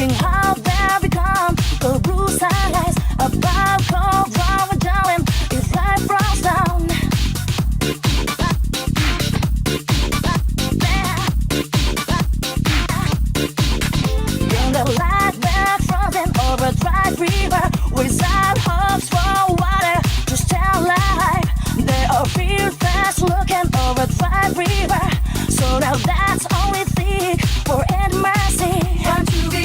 looking how they become the blue skies about cold flower darling if life rolls down. In the light back frozen over a dry river without hopes for water to stay alive. They are feel fast looking over a dry river. So now that's all we think for intimacy. Want to be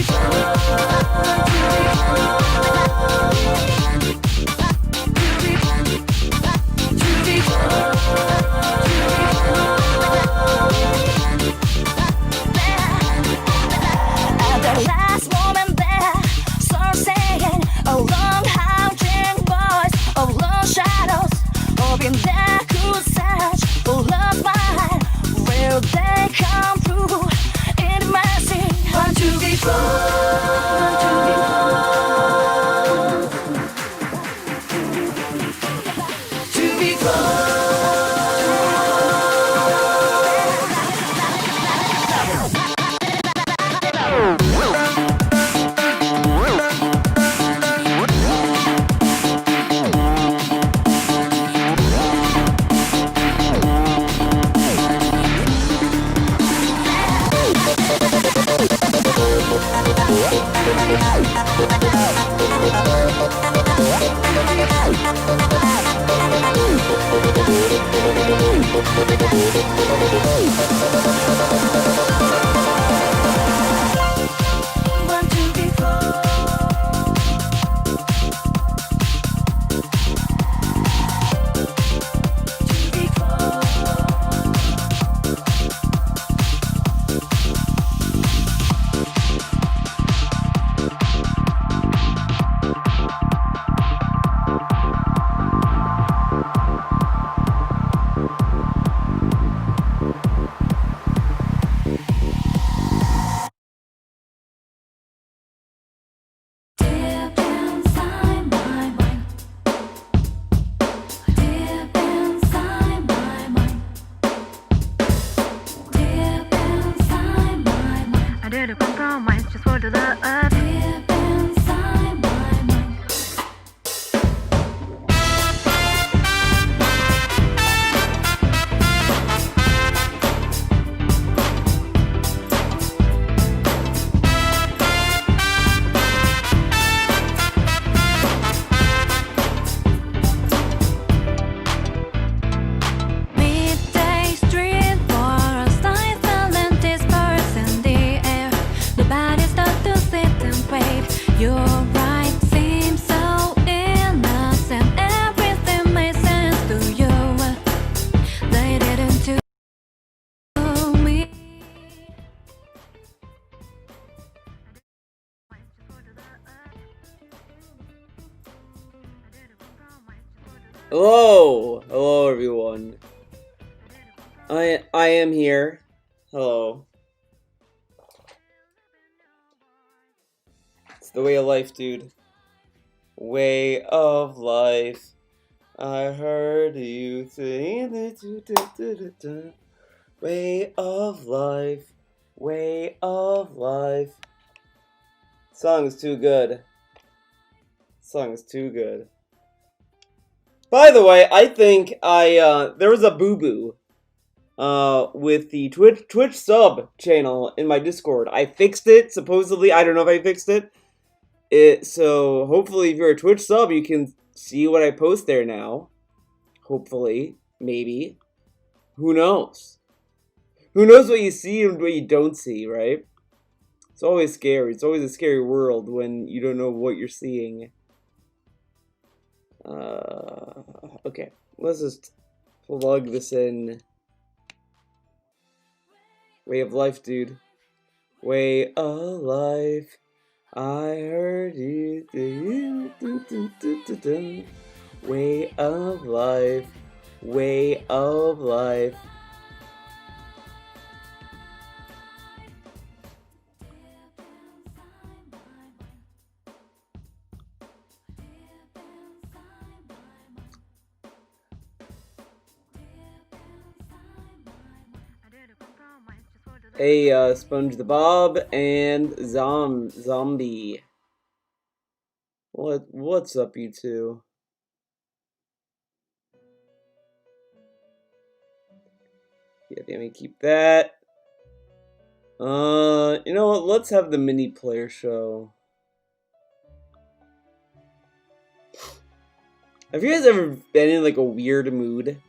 at the last moment there, some saying along haunting voice of long shadows, hoping they could search for love's mind. Will they come through in mercy? Want to be want to be to be I did a compromise just for the love. Deep inside my mind. Midday street for a silent disperse in the air. Nobody start to sit and wait. Your right seems so innocent. Everything made sense to you. They didn't to me. Hello everyone. I am here. Hello. It's the way of life, dude. Way of life. I heard you say way of life. Way of life. Song is too good. Song is too good. By the way, I think there was a boo-boo with the Twitch sub channel in my Discord. I fixed it, supposedly. I don't know if I fixed it. So hopefully if you're a Twitch sub, you can see what I post there now. Hopefully. Maybe. Who knows? Who knows what you see and what you don't see, right? It's always scary. It's always a scary world when you don't know what you're seeing. Okay, let's just plug this in. Way of life, dude. Way of life. I heard you. Way of life. Way of life. I did a compromise just for the Hey, Sponge the Bob and Zombie. What's up, you two? Yeah, let me keep that. You know what? Let's have the mini player show. Have you guys ever been in like a weird mood?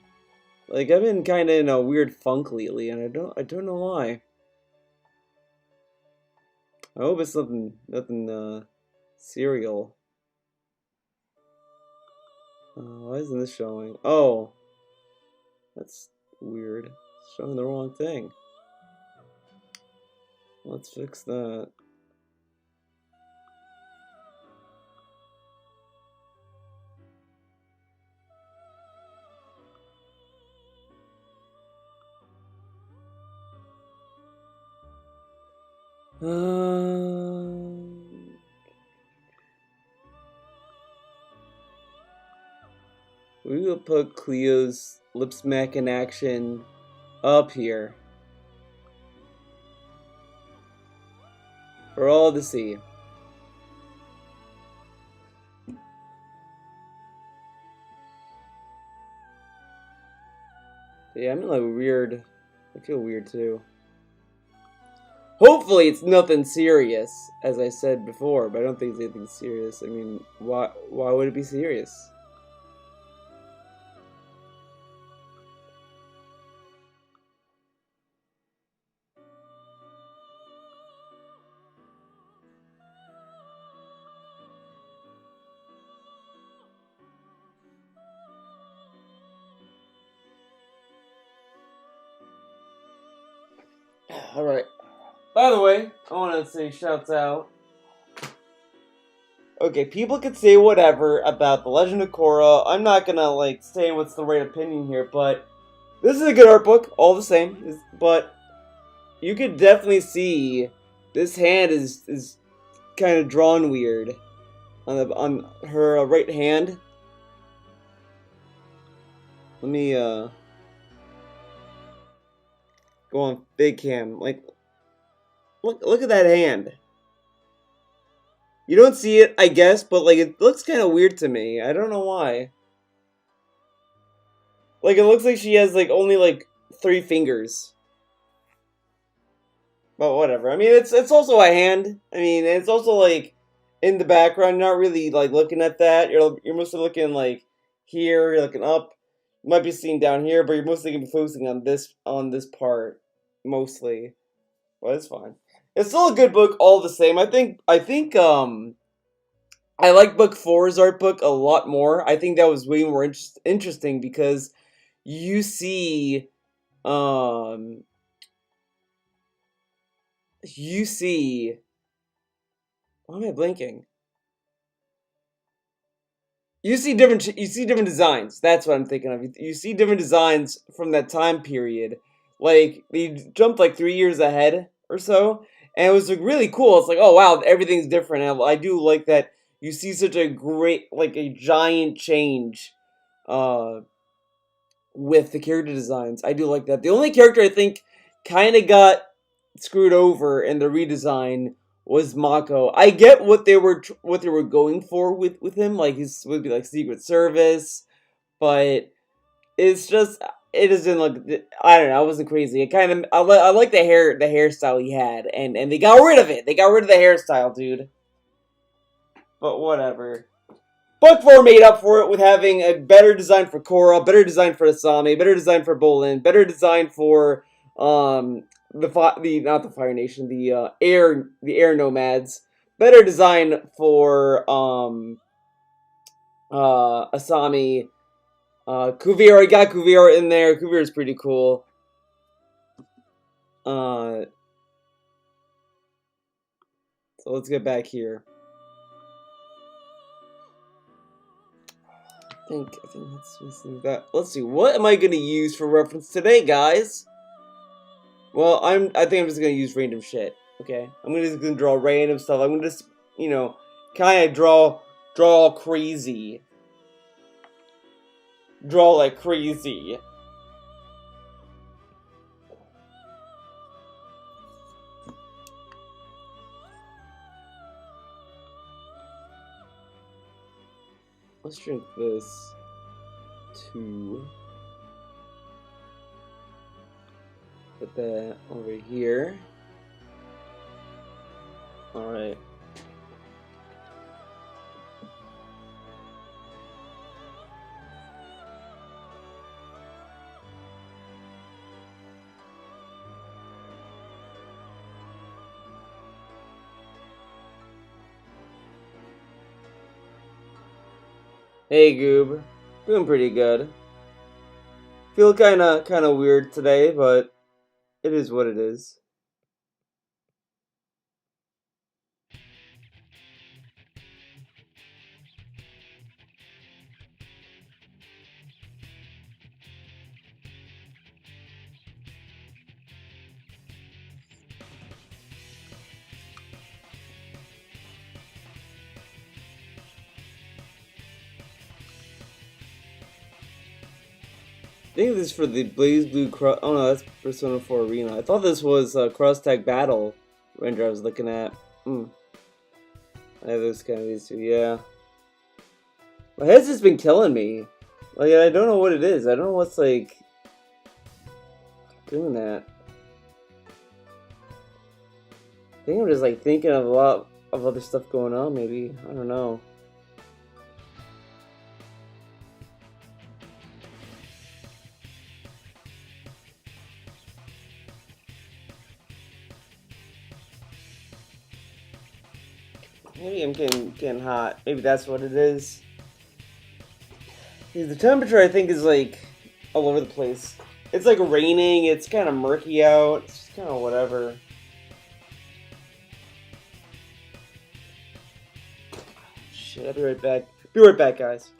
Like I've been kind of in a weird funk lately, and I don't know why. I hope it's nothing serial. Why isn't this showing? Oh, that's weird. It's showing the wrong thing. Let's fix that. We will put Cleo's lip smack in action up here for all to see. Yeah, I'm in like weird. I feel weird too. Hopefully, it's nothing serious, as I said before, but I don't think it's anything serious. I mean, why would it be serious? Alright. By the way, I want to say shouts out. Okay, people can say whatever about The Legend of Korra. I'm not gonna, like, say what's the right opinion here, but this is a good art book, all the same. But you could definitely see this hand is kind of drawn weird on her right hand. Let me go on big cam. Like, look at that hand. You don't see it, I guess, but like it looks kind of weird to me. I don't know why. Like it looks like she has like only like 3 fingers. But whatever. I mean, it's also a hand. I mean, it's also like in the background. You're not really like looking at that. You're mostly looking like here. You're looking up. You might be seeing down here, but you're mostly gonna be focusing on this part mostly. But it's fine. It's still a good book, all the same. I think I like book four's art book a lot more. I think that was way more interesting because you see, um, you see. Why am I blinking? You see different designs. That's what I'm thinking of. You see different designs from that time period. Like they jumped like 3 years ahead or so, and it was like, really cool. It's like, oh wow, everything's different. And I do like that you see such a great, like a giant change, uh, with the character designs. I do like that. The only character I think kind of got screwed over in the redesign was Mako. I get what they were going for with him, like he's would be like Secret Service, but it's just it doesn't look. I don't know. I wasn't crazy. It kind of I like the hairstyle he had, and they got rid of it. They got rid of the hairstyle, dude. But whatever. Book 4 made up for it with having a better design for Korra, better design for Asami, better design for Bolin, better design for the not the Fire Nation, the Air Nomads, better design for Asami, Kuvira. You got Kuvira in there. Kuvira is pretty cool. So let's get back here. I think that. Let's see. What am I gonna use for reference today, guys? Well, I think I'm just gonna use random shit. Okay, I'm just gonna draw random stuff. I'm gonna just, kind of draw crazy, draw like crazy. Let's drink this too. Put that over here. Alright. Hey Goob, doing pretty good. Feel kinda weird today, but it is what it is. I think this is for the Blaze Blue Cross. Oh no, that's Persona 4 Arena. I thought this was Cross Tag Battle render I was looking at. I have those kind of these two, yeah. My head's just been killing me. Like, I don't know what it is. I don't know what's, like, doing that. I think I'm just, like, thinking of a lot of other stuff going on, maybe. I don't know. Maybe I'm getting hot. Maybe that's what it is. The temperature, I think, is, like, all over the place. It's, like, raining. It's kind of murky out. It's just kind of whatever. Shit, I'll be right back. Be right back, guys.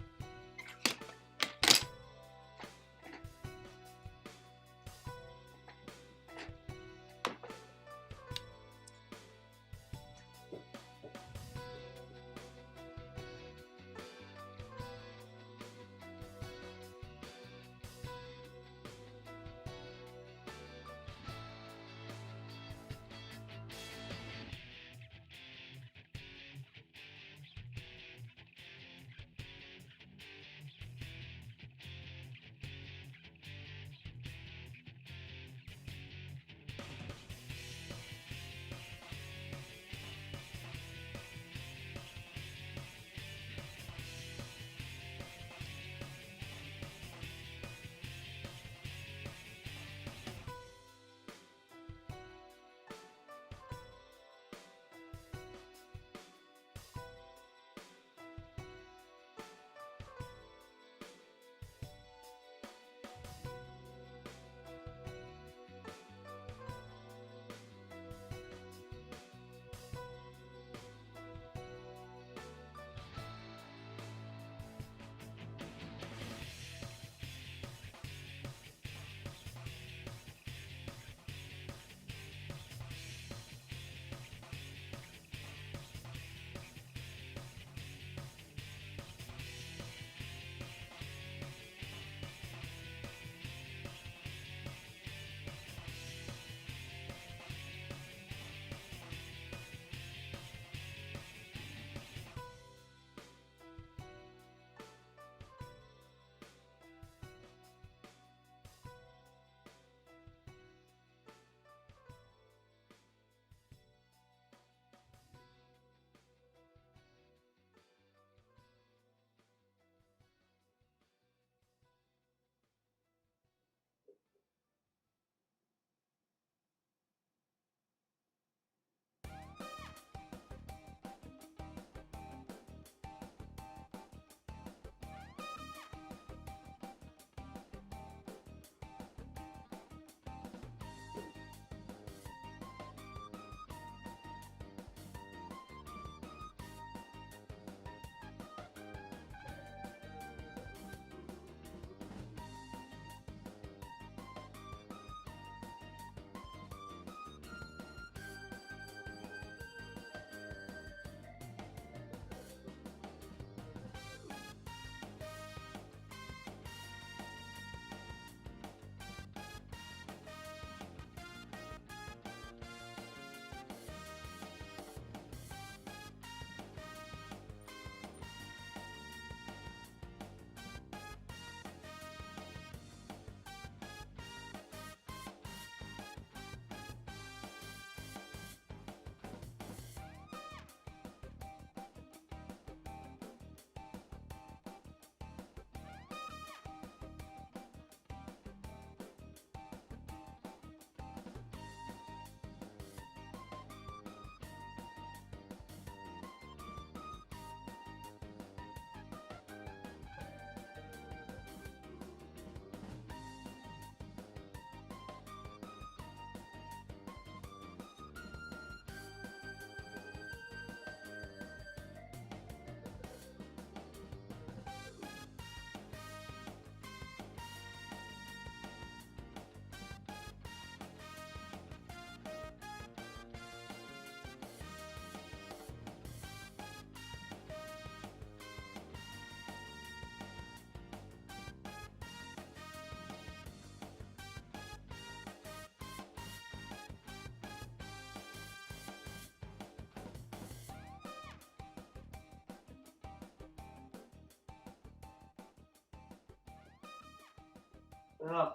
Oh,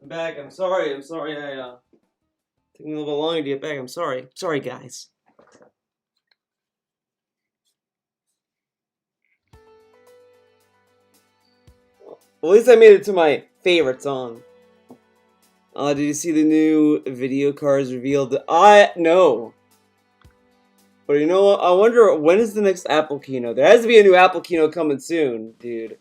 I'm back. I'm sorry. I took me a little bit longer to get back. I'm sorry. Sorry, guys. Well, at least I made it to my favorite song. Did you see the new video cards revealed? No. But you know what? I wonder, when is the next Apple keynote? There has to be a new Apple keynote coming soon, dude.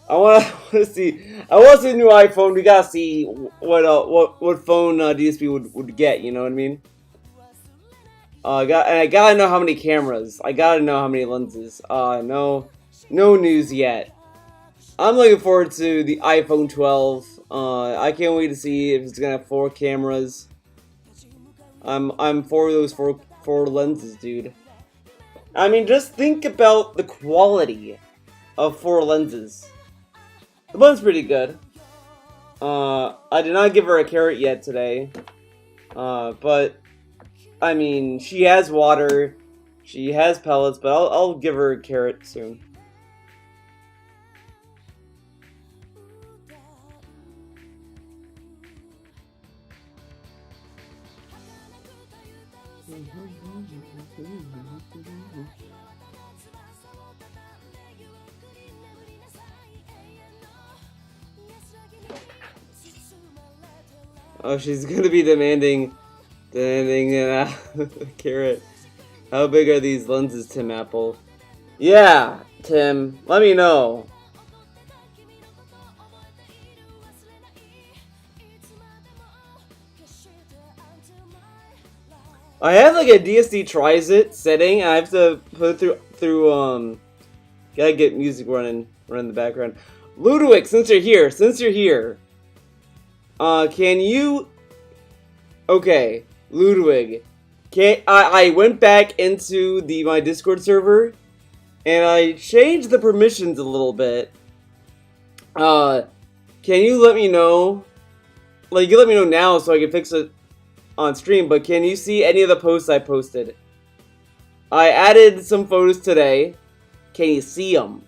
I want to see. I want to see the new iPhone. We gotta see what phone DSP would get. You know what I mean? I gotta know how many cameras. I gotta know how many lenses. No news yet. I'm looking forward to the iPhone 12. I can't wait to see if it's gonna have 4 cameras. I'm for those four lenses, dude. I mean, just think about the quality of 4 lenses. The one's pretty good. I did not give her a carrot yet today. But I mean, she has water, she has pellets, but I'll give her a carrot soon. Oh, she's gonna be demanding a carrot. How big are these lenses, Tim Apple? Yeah, Tim, let me know. I have like a DSD tries it setting. I have to put it through gotta get music running in the background. Ludwig, since you're here, can you? Okay, Ludwig. I went back into my Discord server, and I changed the permissions a little bit. Can you let me know? Like, you let me know now so I can fix it on stream. But can you see any of the posts I posted? I added some photos today. Can you see them?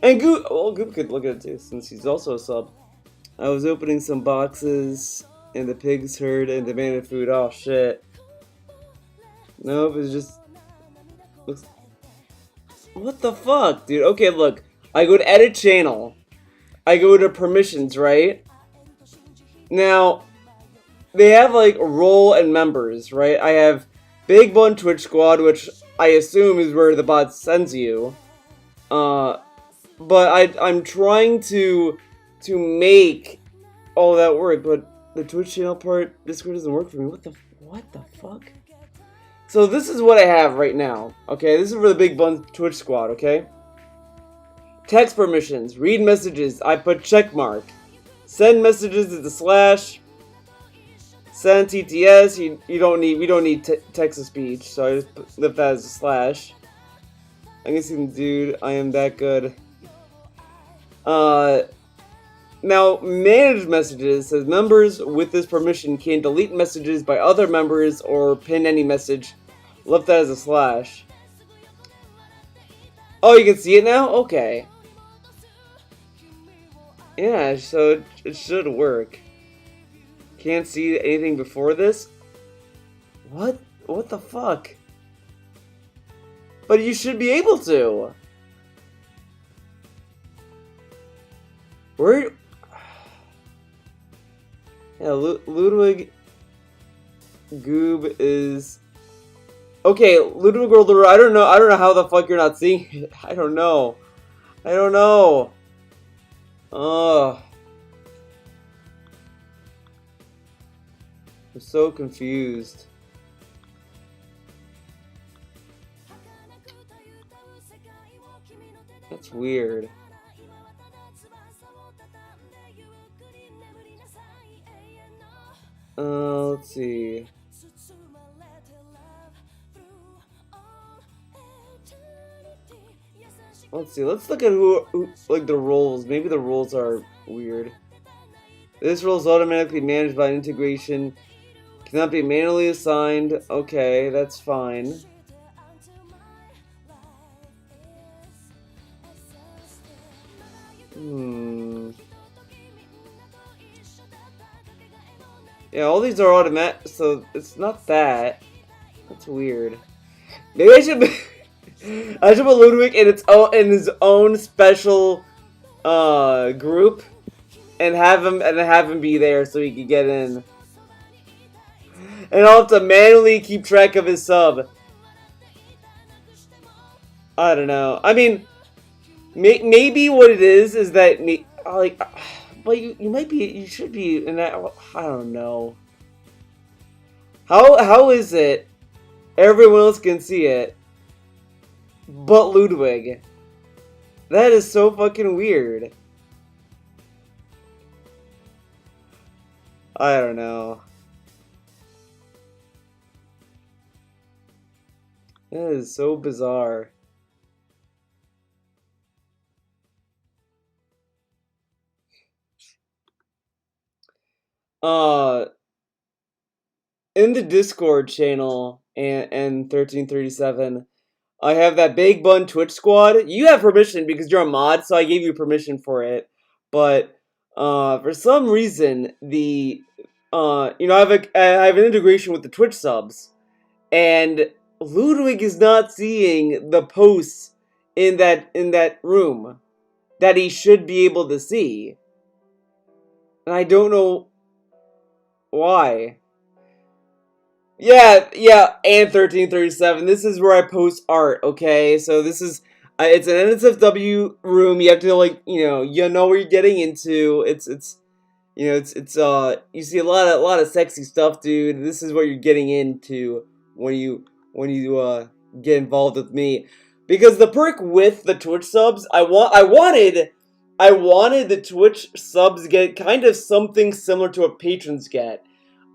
And Goop could look at it too, since he's also a sub. I was opening some boxes, and the pigs heard and demanded food. Oh shit. Nope, it's just... What the fuck, dude? Okay, look. I go to edit channel. I go to permissions, right? Now, they have like role and members, right? I have Big Bun Twitch Squad, which I assume is where the bot sends you. But I'm trying to make all that work, but the Twitch channel part, Discord doesn't work for me. What the fuck? So this is what I have right now. Okay, this is for the Big Bun Twitch Squad. Okay. Text permissions, read messages. I put check mark. Send messages is the slash. Send TTS. We don't need text to speech, so I just left that as a slash. I can see the dude. I am that good. Now, manage messages says members with this permission can delete messages by other members or pin any message. Left that as a slash. Oh, you can see it now? Okay. Yeah, so it should work. Can't see anything before this? What? What the fuck? But you should be able to. Where? Yeah, Ludwig Goob is okay. Ludwig Golder, I don't know how the fuck you're not seeing it. I don't know. Ugh. I'm so confused. That's weird. Let's see. Let's look at who like the roles. Maybe the roles are weird. This role is automatically managed by integration. Cannot be manually assigned. Okay, that's fine. Yeah, all these are automatic, so it's not that. That's weird. Maybe I should I should put Ludwig in his own special group and have him be there so he can get in. And I'll have to manually keep track of his sub. I don't know. I mean, maybe what it is that like, but you should be in that. I don't know. How is it everyone else can see it, but Ludwig? That is so fucking weird. I don't know. That is so bizarre. Uh, in the Discord channel and 1337, I have that Big Bun Twitch squad. You have permission because you're a mod, so I gave you permission for it. But for some reason, I have an integration with the Twitch subs, and Ludwig is not seeing the posts in that room that he should be able to see, and I don't know why. Yeah, and 1337. This is where I post art, okay? So this is it's an NSFW room. You have to you know what you're getting into. It's you see a lot of sexy stuff, dude. This is what you're getting into when you get involved with me. Because the perk with the Twitch subs, I wanted the Twitch subs to get kind of something similar to what patrons get.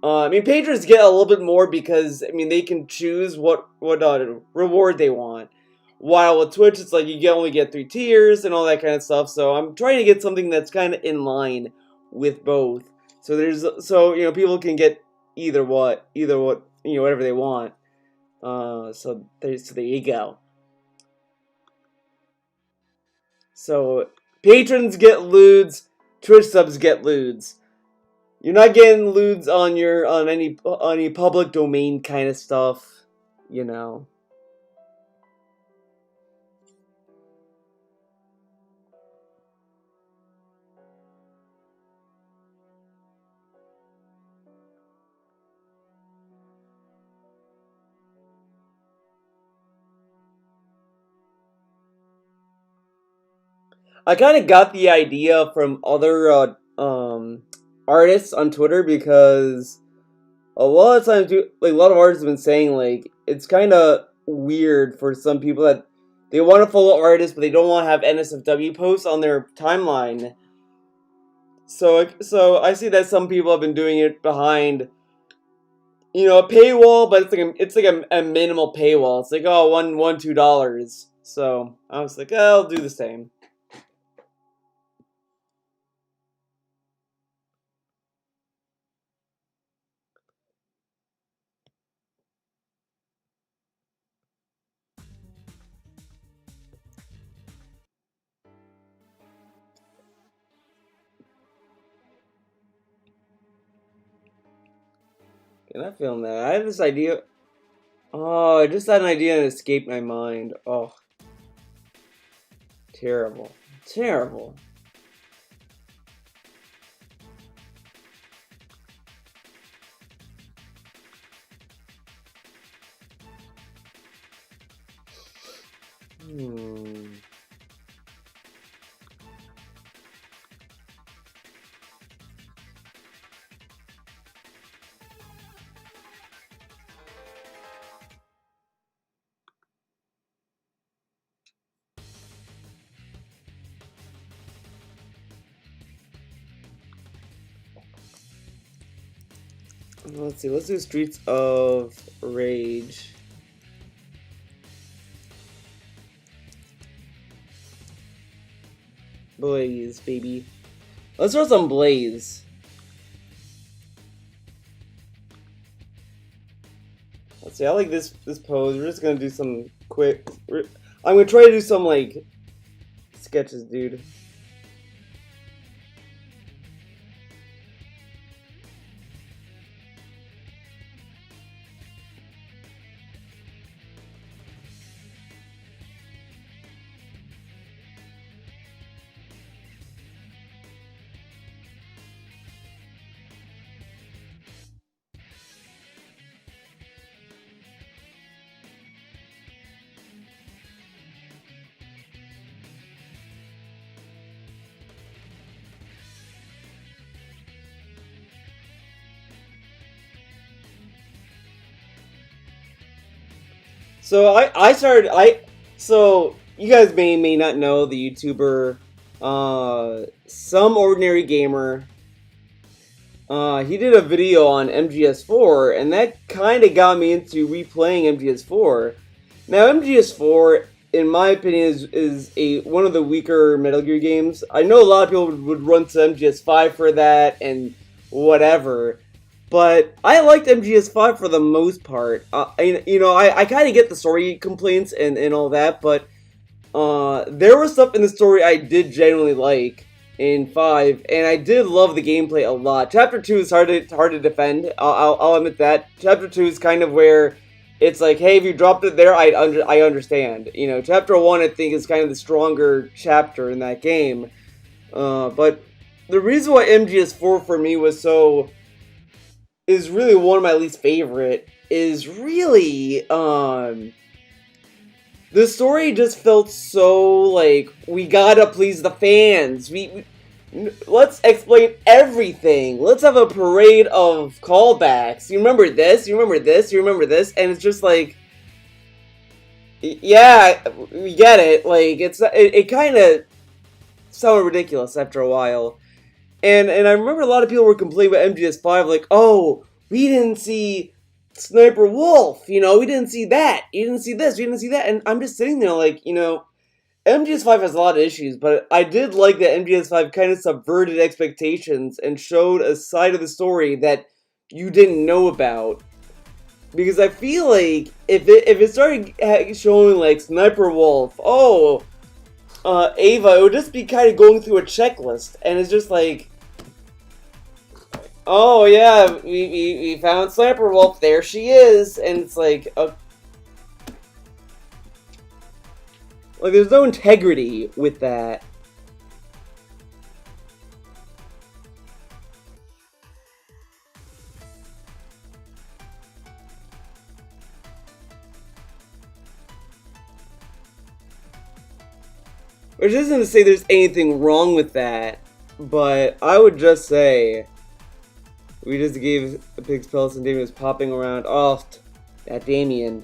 I mean, patrons get a little bit more because, I mean, they can choose what reward they want. While with Twitch, it's like you only get 3 tiers and all that kind of stuff. So I'm trying to get something that's kind of in line with both. So people can get either what whatever they want. So there you go. So patrons get lewds, Twitch subs get lewds. You're not getting lewds on any public domain kind of stuff, you know. I kind of got the idea from other artists on Twitter because a lot of times, a lot of artists have been saying like it's kind of weird for some people that they want to follow artists but they don't want to have NSFW posts on their timeline. So I see that some people have been doing it behind a paywall, but it's like a minimal paywall. It's like $2. So I was like, I'll do the same. Can I film that? I had this idea. Oh, I just had an idea and it escaped my mind. Oh, terrible, terrible. Let's see. Let's do Streets of Rage. Blaze, baby. Let's throw some Blaze. Let's see. I like this pose. We're just gonna do some quick. I'm gonna try to do some like sketches, dude. So so you guys may not know the YouTuber, Some Ordinary Gamer. He did a video on MGS4, and that kind of got me into replaying MGS4. Now, MGS4, in my opinion, is one of the weaker Metal Gear games. I know a lot of people would run to MGS5 for that and whatever, but I liked MGS5 for the most part. I kind of get the story complaints and all that, but there was stuff in the story I did genuinely like in 5, and I did love the gameplay a lot. Chapter 2 is hard to defend. I'll admit that. Chapter 2 is kind of where it's like, hey, if you dropped it there, I understand. You know, Chapter 1 I think is kind of the stronger chapter in that game. But the reason why MGS4 for me is really one of my least favorite is really the story just felt so like we gotta please the fans. Let's explain everything. Let's have a parade of callbacks. You remember this? You remember this? You remember this? And it's just like, yeah, we get it. Like it kind of sounded ridiculous after a while. And I remember a lot of people were complaining about MGS5, like, oh, we didn't see Sniper Wolf, we didn't see that, you didn't see this, we didn't see that, and I'm just sitting there like, MGS5 has a lot of issues, but I did like that MGS5 kind of subverted expectations and showed a side of the story that you didn't know about. Because I feel like if it started showing like Sniper Wolf, Ava, it would just be kind of going through a checklist, and it's just like, oh yeah, we found Sniper Wolf, there she is, and it's like, like there's no integrity with that. Which isn't to say there's anything wrong with that, but I would just say we just gave the pig's pellets and Damien was popping around. Oh, that Damien.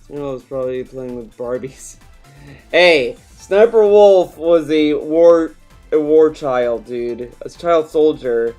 I was probably playing with Barbies. Hey, Sniper Wolf was a war child, dude. A child soldier.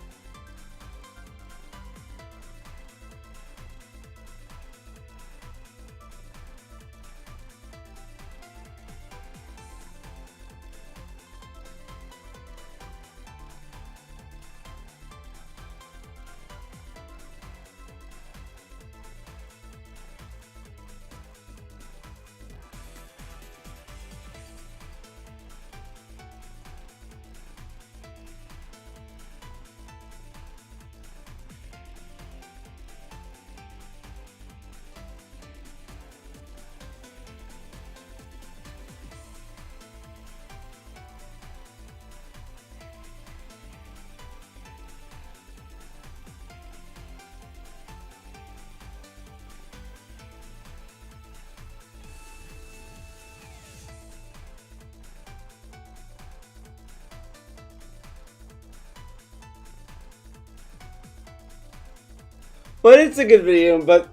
But it's a good video. But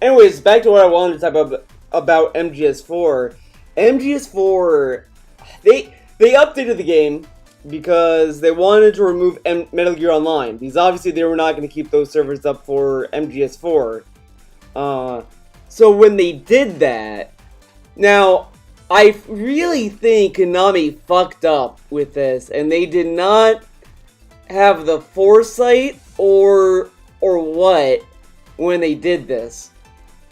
anyways, back to what I wanted to talk about MGS4. MGS4, they updated the game because they wanted to remove Metal Gear Online, because obviously they were not going to keep those servers up for MGS4. So when they did that, now I really think Konami fucked up with this, and they did not have the foresight or what when they did this.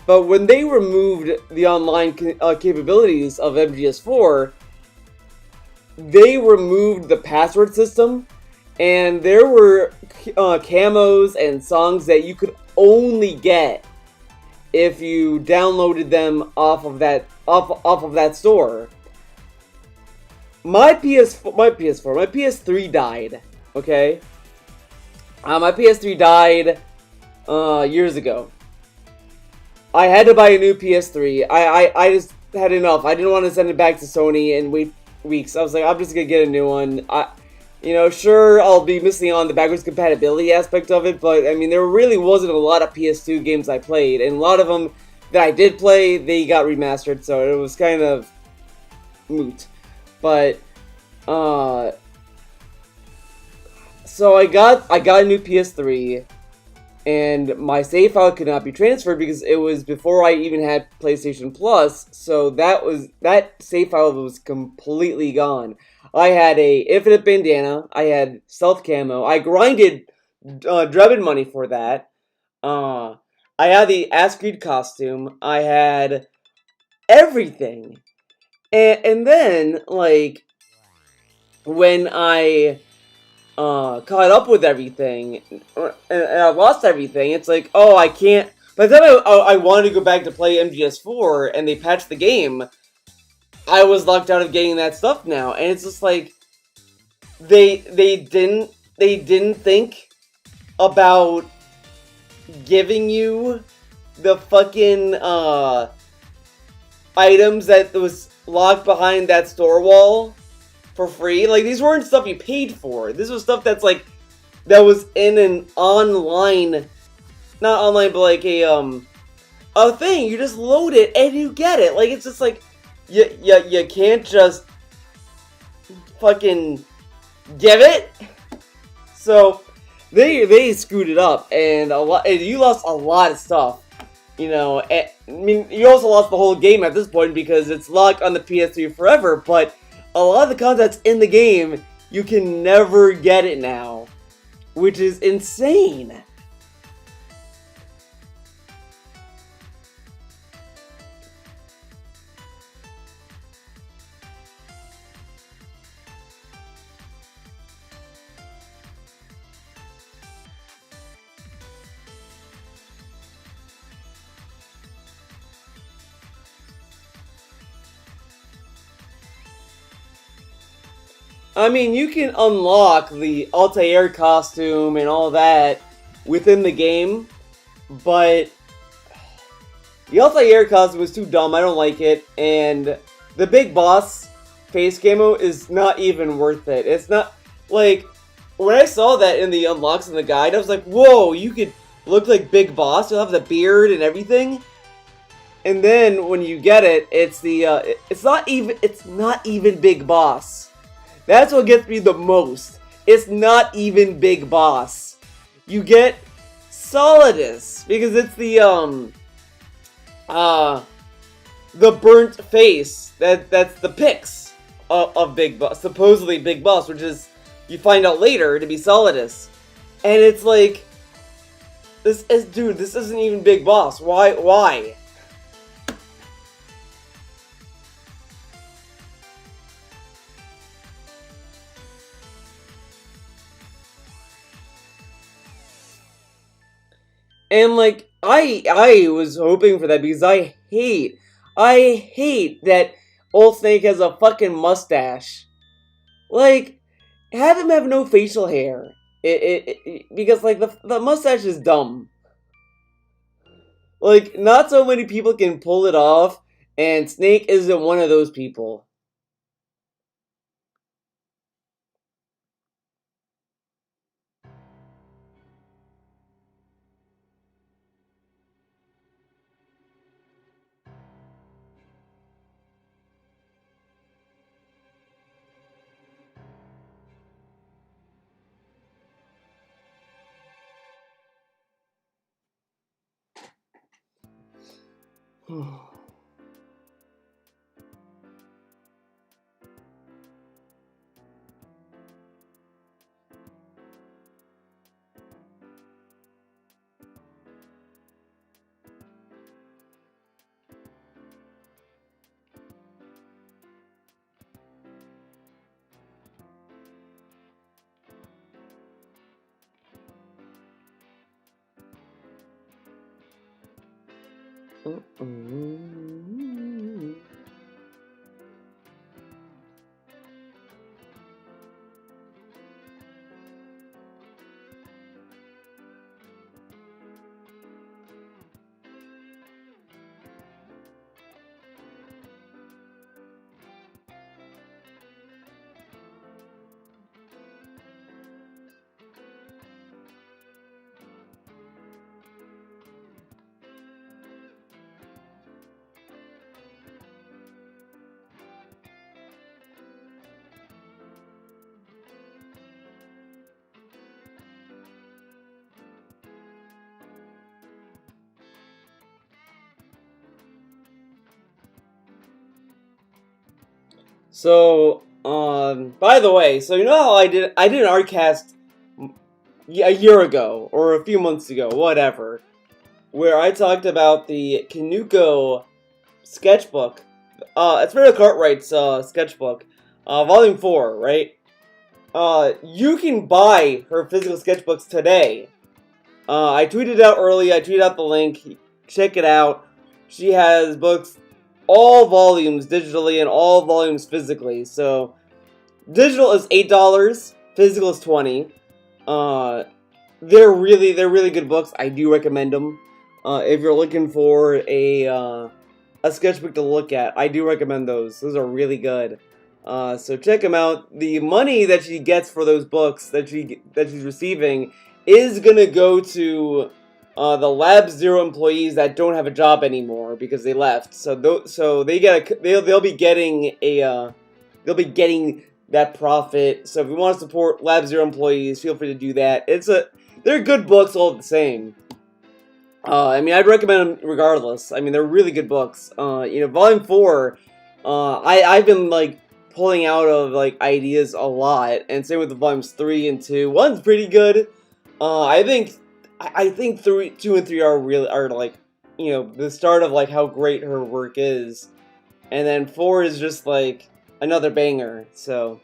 But when they removed the online capabilities of MGS4, they removed the password system, and there were camos and songs that you could only get if you downloaded them off of that store. My PS3 died. Okay, my PS3 died years ago. I had to buy a new PS3. had enough. I didn't want to send it back to Sony and wait weeks. I was like, I'm just gonna get a new one. Sure, I'll be missing on the backwards compatibility aspect of it, but I mean, there really wasn't a lot of PS2 games I played, and a lot of them that I did play, they got remastered, so it was kind of moot. But so I got a new PS3, and my save file could not be transferred because it was before I even had PlayStation Plus. So that save file was completely gone. I had a infinite bandana. I had stealth camo. I grinded Drebin money for that. I had the Ass Creed costume. I had everything, and then like when I caught up with everything, and I lost everything. It's like, oh, I can't. By the time I wanted to go back to play MGS4, and they patched the game, I was locked out of getting that stuff now, and it's just like they didn't think about giving you the fucking items that was locked behind that store wall for free. Like, these weren't stuff you paid for. This was stuff that's like that was in an online, not online, but like a thing. You just load it and you get it. Like, it's just like you can't just fucking give it. So they screwed it up, and you lost a lot of stuff. I mean, you also lost the whole game at this point because it's locked on the PS3 forever, but a lot of the content's in the game, you can never get it now, which is insane. I mean, you can unlock the Altair costume and all that within the game, but the Altair costume was too dumb. I don't like it, and the big boss face camo is not even worth it. It's not, like, when I saw that in the unlocks in the guide, I was like, whoa, you could look like Big Boss, you'll have the beard and everything. And then when you get it, it's not even Big Boss. That's what gets me the most. It's not even Big Boss. You get Solidus because it's the burnt face. That's the pics of Big Boss, supposedly Big Boss, which is you find out later to be Solidus. And it's like this isn't even Big Boss. Why? And like I was hoping for that because I hate that old Snake has a fucking mustache. Like, have him have no facial hair. Because like the mustache is dumb. Like, not so many people can pull it off, and Snake isn't one of those people. So, by the way, so you know how I did an art cast a year ago or a few months ago, whatever, where I talked about the Kanuko sketchbook. It's Meredith Cartwright's sketchbook, volume 4, right? You can buy her physical sketchbooks today. I tweeted out early. I tweeted out the link. Check it out. She has books, all volumes digitally and all volumes physically. So digital is $8. Physical is $20. Uh, they're really good books. I do recommend them. If you're looking for a sketchbook to look at, I do recommend those. Those are really good. So check them out. The money that she gets for those books that she's receiving is gonna go to the Lab Zero employees that don't have a job anymore because they left. So they'll be getting they'll be getting that profit. So if you want to support Lab Zero employees, feel free to do that. They're good books all the same. I mean, I'd recommend them regardless. I mean, they're really good books. Volume 4, I've been, like, pulling out of, like, ideas a lot, and same with the volumes 3 and 2. 1's pretty good. I think 2 and 3 are, like, the start of, like, how great her work is. And then 4 is just, like, another banger, so,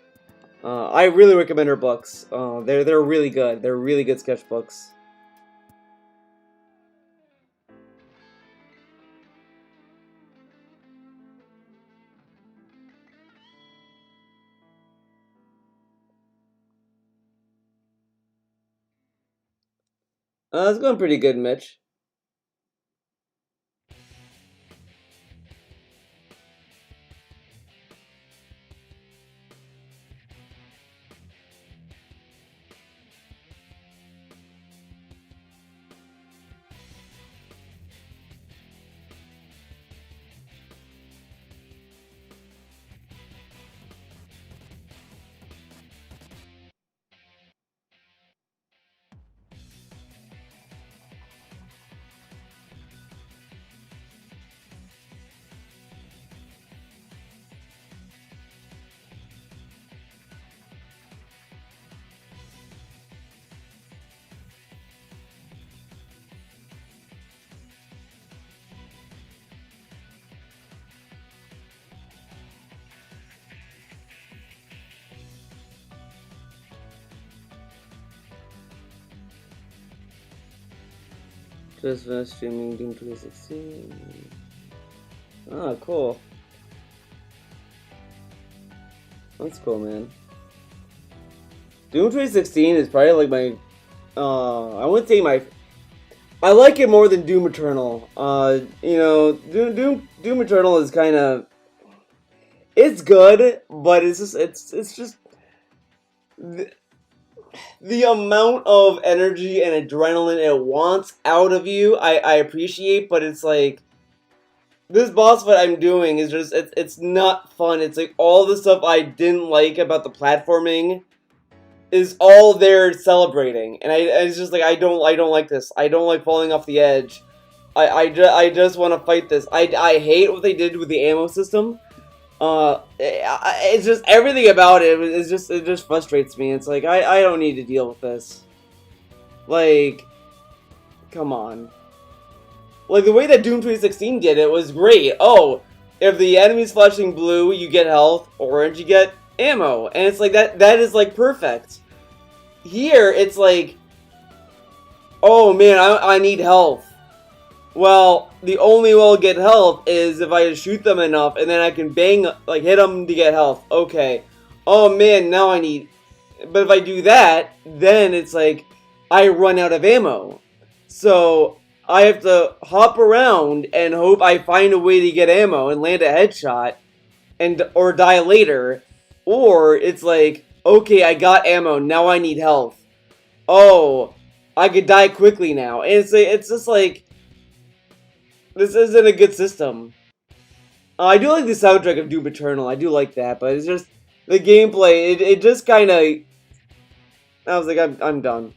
I really recommend her books. They're really good. They're really good sketchbooks. It's going pretty good, Mitch. Just finished streaming Doom 2016. Ah, cool. That's cool, man. Doom 2016 is probably like my, I wouldn't say my, I like it more than Doom Eternal. Doom Eternal is kind of, it's good, but it's just, the amount of energy and adrenaline it wants out of you, I appreciate, but it's like, this boss fight I'm doing is just, it's not fun. It's like all the stuff I didn't like about the platforming is all there celebrating, and it's just like, I don't like this. I don't like falling off the edge. I just want to fight this. I hate what they did with the ammo system. It's just everything about it just frustrates me. It's like, I don't need to deal with this. Like, come on. Like, the way that Doom 2016 did it was great. Oh, if the enemy's flashing blue, you get health. Orange, you get ammo. And it's like, that is, like, perfect. Here, it's like, oh, man, I need health. Well, the only way I'll get health is if I just shoot them enough, and then I can bang, like, hit them to get health. Okay. Oh, man, now I need... But if I do that, then it's like, I run out of ammo. So, I have to hop around and hope I find a way to get ammo and land a headshot, or die later. Or, it's like, okay, I got ammo, now I need health. Oh, I could die quickly now. And it's just like... This isn't a good system. I do like the soundtrack of Doom Eternal. I do like that, but it's just the gameplay. It just kind of. I was like, I'm done.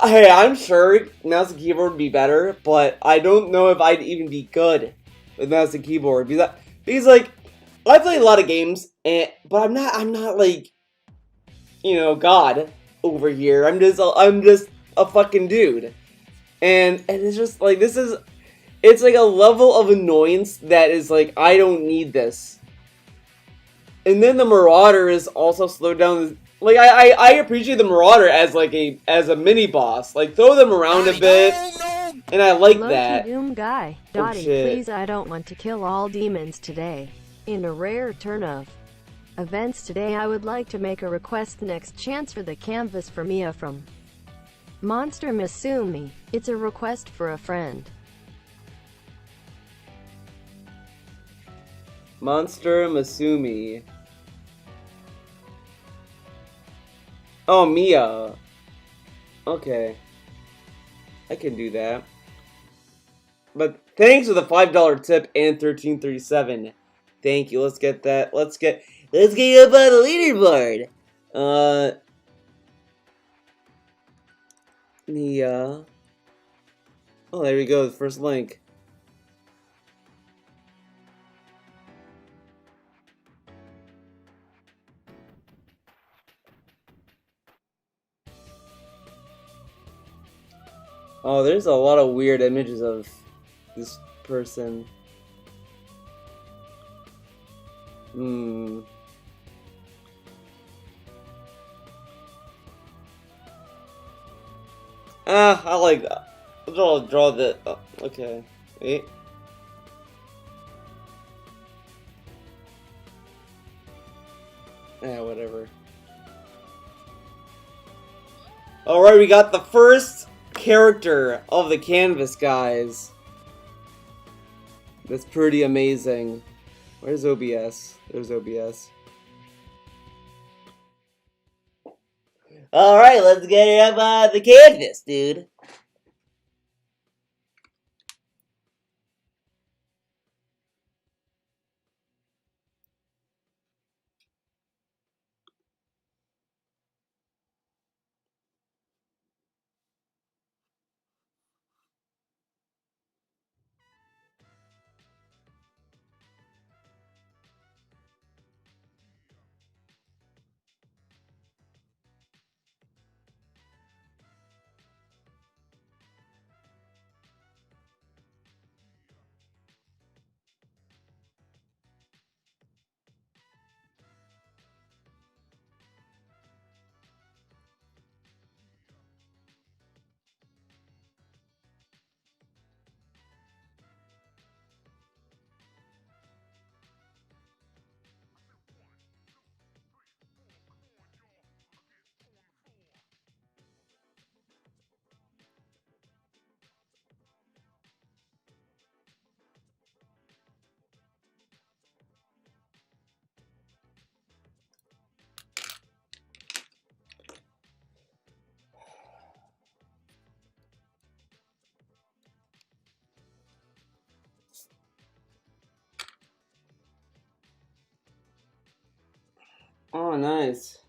Hey, I'm sure mouse and keyboard would be better, but I don't know if I'd even be good with mouse and keyboard because like I play a lot of games, but I'm not like God over here. I'm just a fucking dude, and it's just like it's like a level of annoyance that is like I don't need this. And then the Marauder is also slowed down. Like I appreciate the Marauder as like as a mini boss. Like throw them around a bit, and I like Low-key that. Doom guy. Oh Dottie, shit! please, I don't want to kill all demons today. In a rare turn of events today, I would like to make a request. Next chance for the canvas for Mia from Monster Masumi. It's a request for a friend. Monster Masumi. Oh Mia. Okay, I can do that. But thanks for the $5 tip and 1337. Thank you. Let's get that. Let's get up on the leaderboard. Nia. Oh, there we go. The first link. Oh, there's a lot of weird images of this person. Hmm. I like that. Draw the. Oh, okay. Wait. Whatever. Alright, we got the first character of the canvas, guys. That's pretty amazing. Where's OBS? There's OBS. Alright, let's get it up on the canvas, dude. Oh, nice.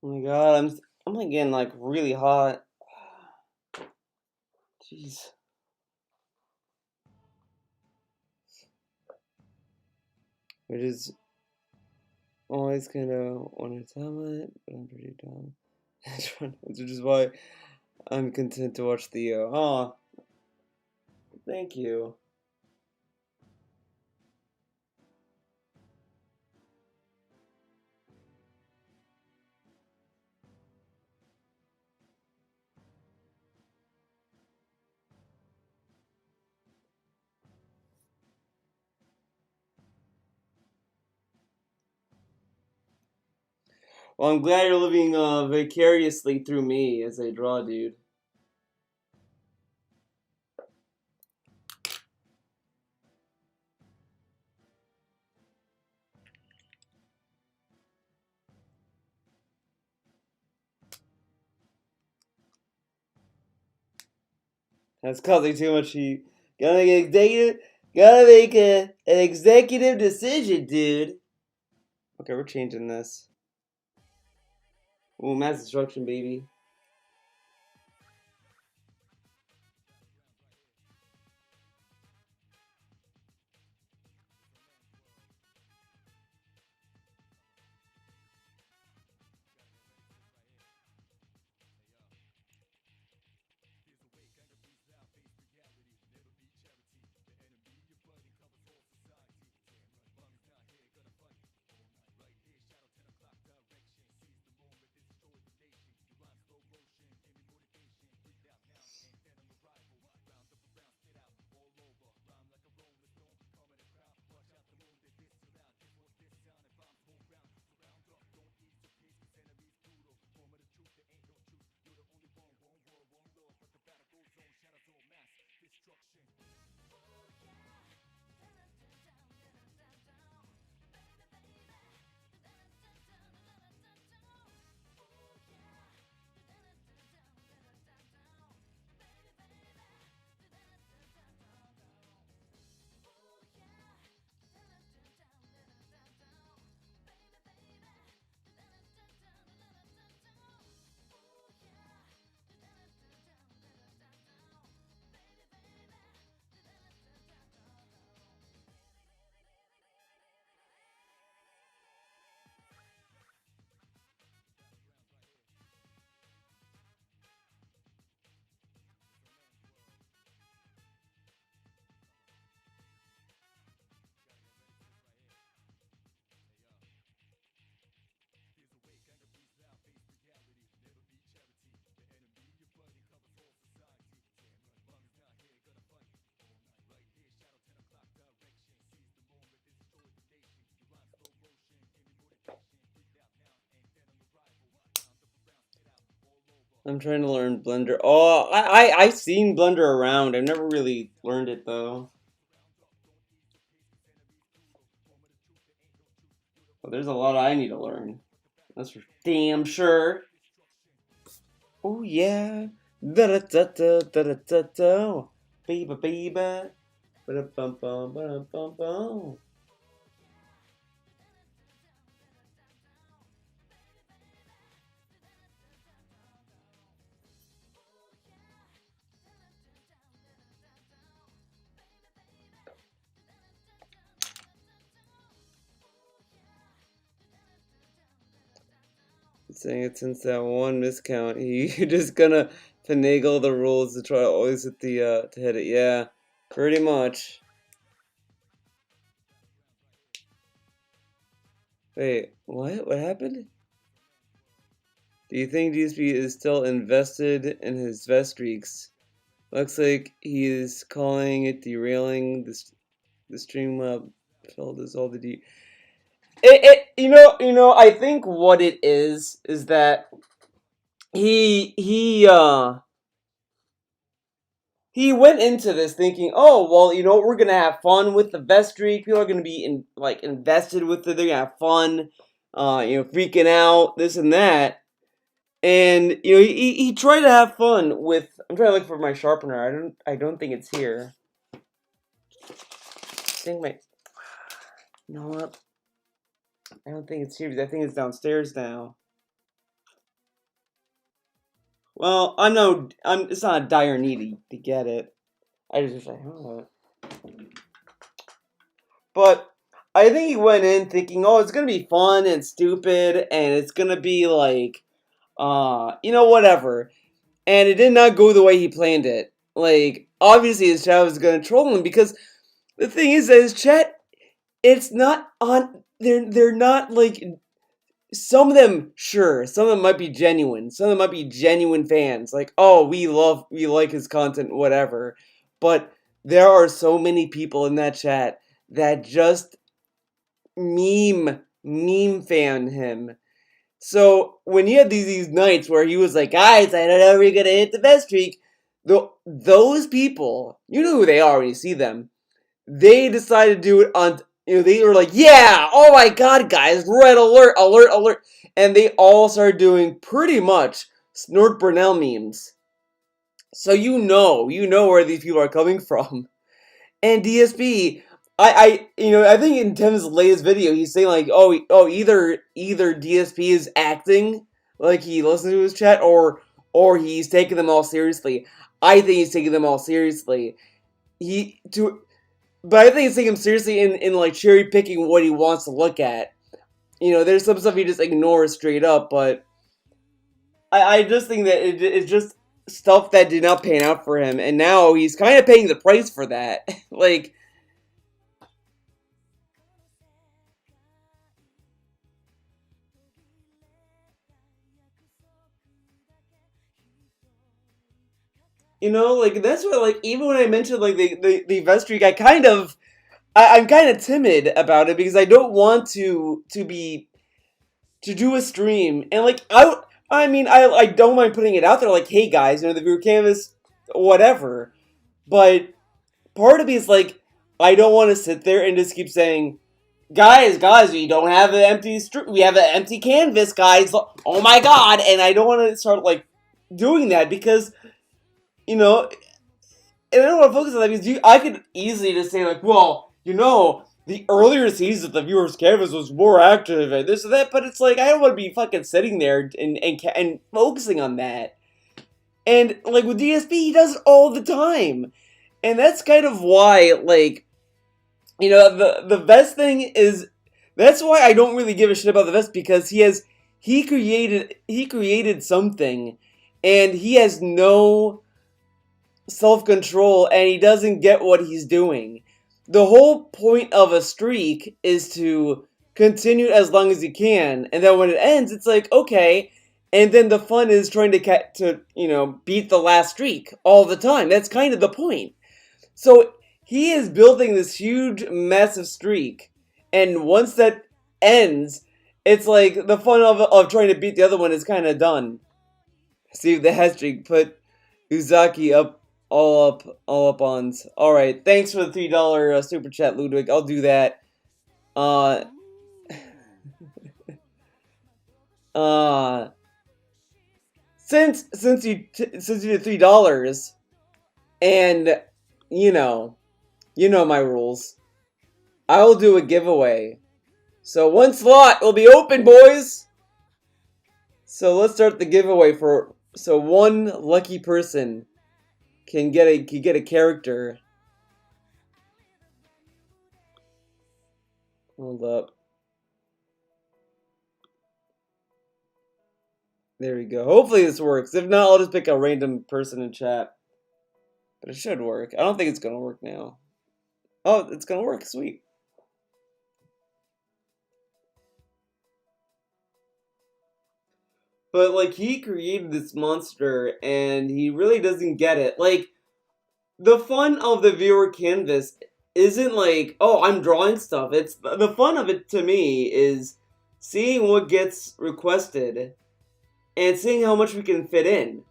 Oh my god, I'm like getting like really hot. Jeez. Which is always kind of want to tell it, but I'm pretty dumb. Which is why I'm content to watch Theo. Oh, thank you. Well, I'm glad you're living vicariously through me as I draw, dude. That's causing too much heat. Gotta make an executive decision, dude. Okay, we're changing this. Ooh, mass destruction, baby. I'm trying to learn Blender. Oh, I've seen Blender around. I've never really learned it though. Well, there's a lot I need to learn. That's for damn sure. Oh yeah. Da da da da da da da da. Baby baby. Ba da bum bum ba da bum bum. Saying it since that one miscount, he just gonna finagle the rules to try to always hit the to hit it. Yeah, pretty much. Wait, what? What happened? Do you think DSP is still invested in his Vestreaks? Looks like he is calling it derailing the stream filled as all the I think what it is that he he went into this thinking, oh well, we're gonna have fun with the Vestreak. People are gonna be invested with it. They're gonna have fun, freaking out, this and that. And he tried to have fun with. I'm trying to look for my sharpener. I don't think it's here. I think my. You know what? I don't think it's here because I think it's downstairs now. Well, I know it's not a dire need to get it. I just wish I had it. But I think he went in thinking, oh, it's gonna be fun and stupid, and it's gonna be like, whatever. And it did not go the way he planned it. Like, obviously his chat was gonna troll him because the thing is that his chat, it's not on. They're not like some of them. Sure, some of them might be genuine. Some of them might be genuine fans. Like, oh, we like his content, whatever. But there are so many people in that chat that just meme fan him. So when he had these nights where he was like, guys, I don't know if we're gonna hit the best streak. Those people, you know who they are when you see them. They decided to do it on. They were like, yeah, oh my god, guys, red alert, alert, alert, and they all started doing pretty much Snort Burnell memes. So you know where these people are coming from. And DSP, I think in Tim's latest video, he's saying like, either DSP is acting like he listens to his chat, or he's taking them all seriously. I think he's taking them all seriously. But I think he's taking them seriously in like cherry picking what he wants to look at. There's some stuff he just ignores straight up, but I just think that it's just stuff that did not pan out for him, and now he's kind of paying the price for that. Like. Like that's what, like, even when I mentioned like the event streak, I'm kind of timid about it because I don't want to do a stream, and like I don't mind putting it out there like, hey guys, the viewer canvas, whatever. But part of me is like, I don't want to sit there and just keep saying, guys, we don't have an empty we have an empty canvas, guys. Oh my god, and I don't want to start like doing that because you know and I don't want to focus on that because I could easily just say like, well, the earlier seasons of the viewers' canvas was more active and this and that, but it's like I don't want to be fucking sitting there and focusing on that. And like with DSP, he does it all the time, and that's kind of why the best thing is that's why I don't really give a shit about the vest because he created something, and he has no self-control, and he doesn't get what he's doing. The whole point of a streak is to continue as long as you can, and then when it ends, it's like, okay, and then the fun is trying to beat the last streak all the time. That's kind of the point. So he is building this huge, massive streak, and once that ends, it's like the fun of trying to beat the other one is kind of done. See if the hat streak put Uzaki up all up on. All right, thanks for the $3 super chat, Ludwig. I'll do that. Uh, uh, since you did $3, and you know my rules, I will do a giveaway. So one slot will be open, boys. So let's start the giveaway so one lucky person can get a character. Hold up. There we go. Hopefully this works. If not, I'll just pick a random person in chat. But it should work. I don't think it's gonna work now. Oh, it's gonna work. Sweet. But like, he created this monster, and he really doesn't get it. Like, the fun of the viewer canvas isn't like, oh, I'm drawing stuff. It's the fun of it to me is seeing what gets requested and seeing how much we can fit in.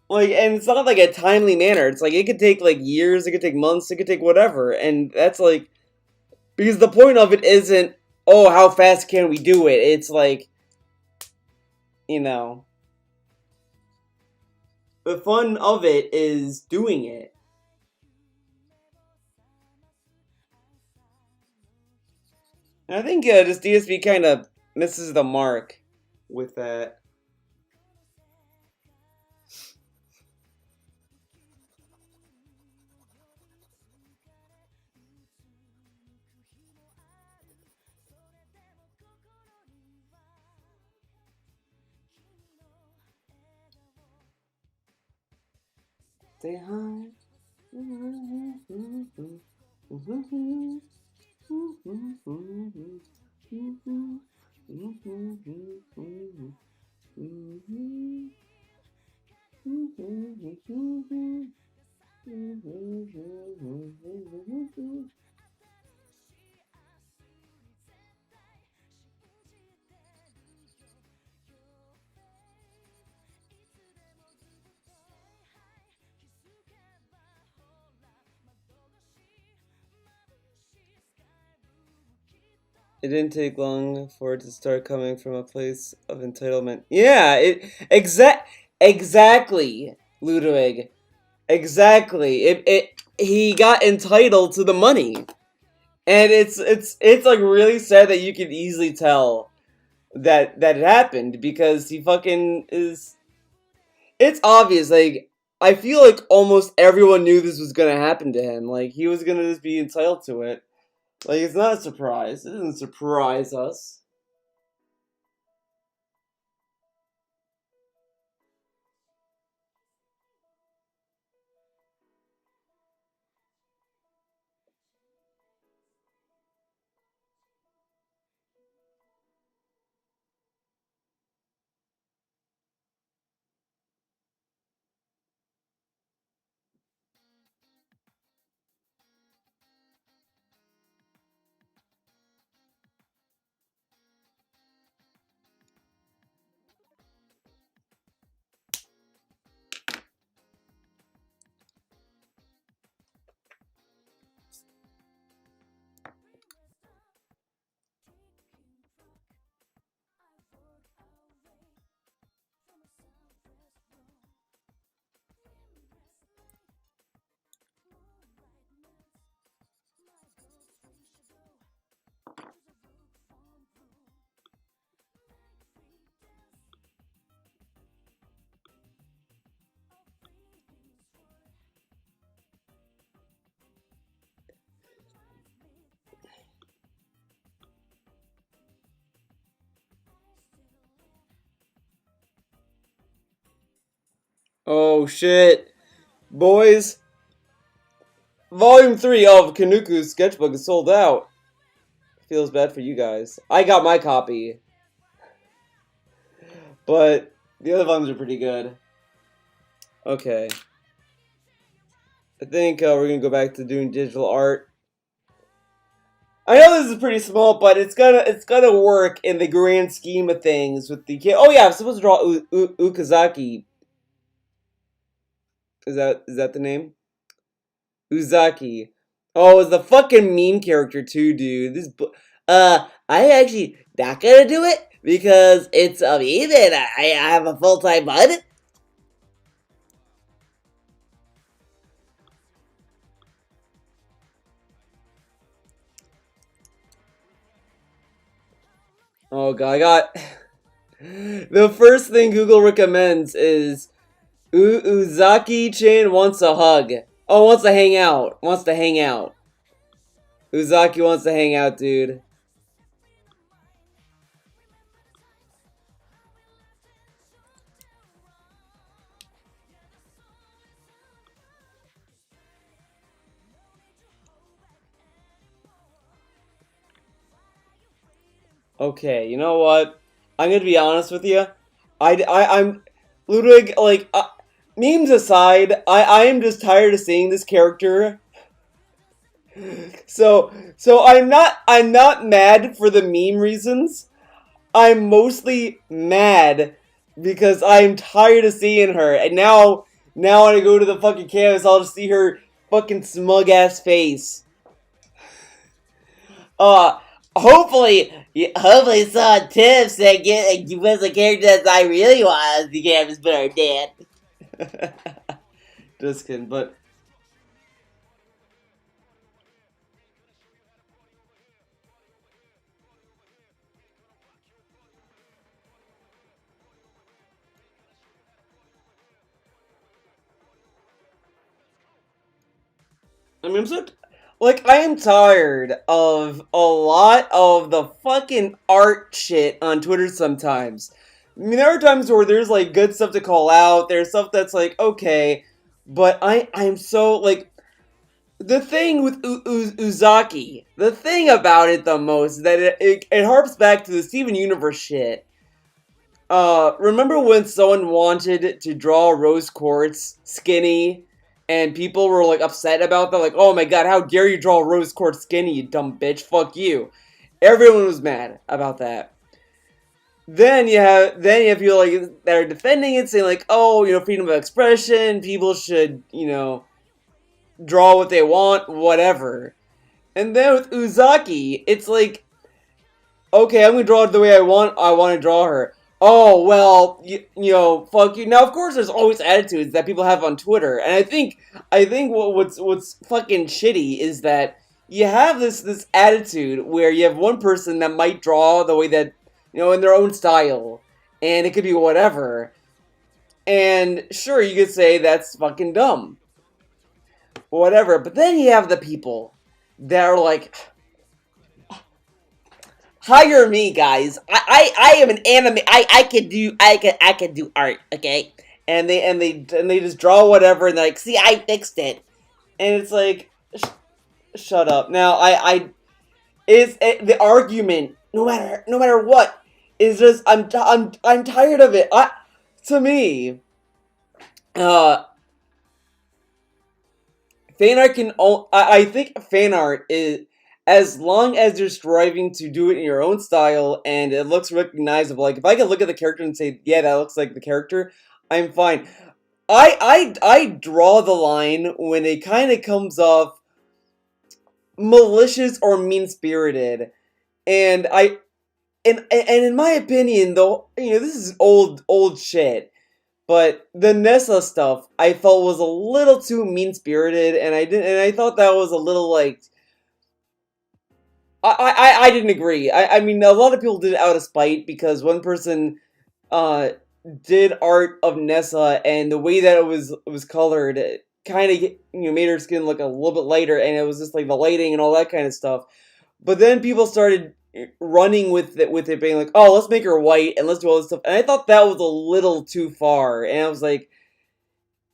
Like, and it's not like a timely manner. It's like it could take like years, it could take months, it could take whatever, and that's like because the point of it isn't, oh, how fast can we do it? It's like, the fun of it is doing it. And I think just DSP kind of misses the mark with that. Stay high. It didn't take long for it to start coming from a place of entitlement. Yeah, exactly, Ludwig. Exactly. He got entitled to the money. And it's like really sad that you can easily tell that it happened because he fucking is. It's obvious. Like I feel like almost everyone knew this was gonna happen to him. Like he was gonna just be entitled to it. Like it's not a surprise. It doesn't surprise us. Oh shit, boys! Volume 3 of Kanuku's sketchbook is sold out. Feels bad for you guys. I got my copy. But the other volumes are pretty good. Okay. I think we're gonna go back to doing digital art. I know this is pretty small, but it's gonna work in the grand scheme of things with the kid. Oh yeah, I'm supposed to draw Ukazaki. Is that the name? Uzaki. Oh, it's the fucking meme character too, dude. I actually not gonna do it because it's a meme and I have a full-time bud. Oh god, I got the first thing Google recommends is Uzaki-chan wants a hug. Oh, wants to hang out. Wants to hang out. Uzaki wants to hang out, dude. Okay, you know what? I'm gonna be honest with you. I'm Ludwig. Like memes aside, I am just tired of seeing this character. So I'm not mad for the meme reasons. I'm mostly mad because I'm tired of seeing her, and now when I go to the fucking canvas, I'll just see her fucking smug ass face. Uh, hopefully some tips that give us a character that I really want as the canvas better dad. Just kidding, but I mean, I am tired of a lot of the fucking art shit on Twitter sometimes. I mean, there are times where there's, like, good stuff to call out. There's stuff that's like, okay, But I'm so like the thing with Uzaki. The thing about it the most is that it harps back to the Steven Universe shit. Remember when someone wanted to draw Rose Quartz skinny, and people were like upset about that? Like, oh my god, how dare you draw Rose Quartz skinny, you dumb bitch? Fuck you. Everyone was mad about that. Then you have people like that are defending it, saying like, oh, freedom of expression, people should, draw what they want, whatever. And then with Uzaki, it's like, okay, I'm gonna draw it the way I want to draw her. Oh, well, fuck you. Now, of course, there's always attitudes that people have on Twitter, and I think what's fucking shitty is that you have this attitude where you have one person that might draw the way that, in their own style, and it could be whatever, and sure, you could say that's fucking dumb, whatever, but then you have the people that are like, hire me, guys. I am an anime. I can do art. Okay, and they just draw whatever, and they're like, see, I fixed it, and it's like, shut up. Now the argument. No matter what, is just I'm tired of it. To me, uh, fan art can. I think fan art is, as long as you're striving to do it in your own style and it looks recognizable. Like if I can look at the character and say, yeah, that looks like the character, I'm fine. I draw the line when it kind of comes off malicious or mean spirited, and and in my opinion, though, this is old shit. But the Nessa stuff I felt was a little too mean spirited, and I thought that was a little like I didn't agree. I mean, a lot of people did it out of spite because one person uh did art of Nessa, and the way that it was colored, it kind of made her skin look a little bit lighter, and it was just like the lighting and all that kind of stuff. But then people started running with it being like, oh, let's make her white and let's do all this stuff, and I thought that was a little too far, and I was like,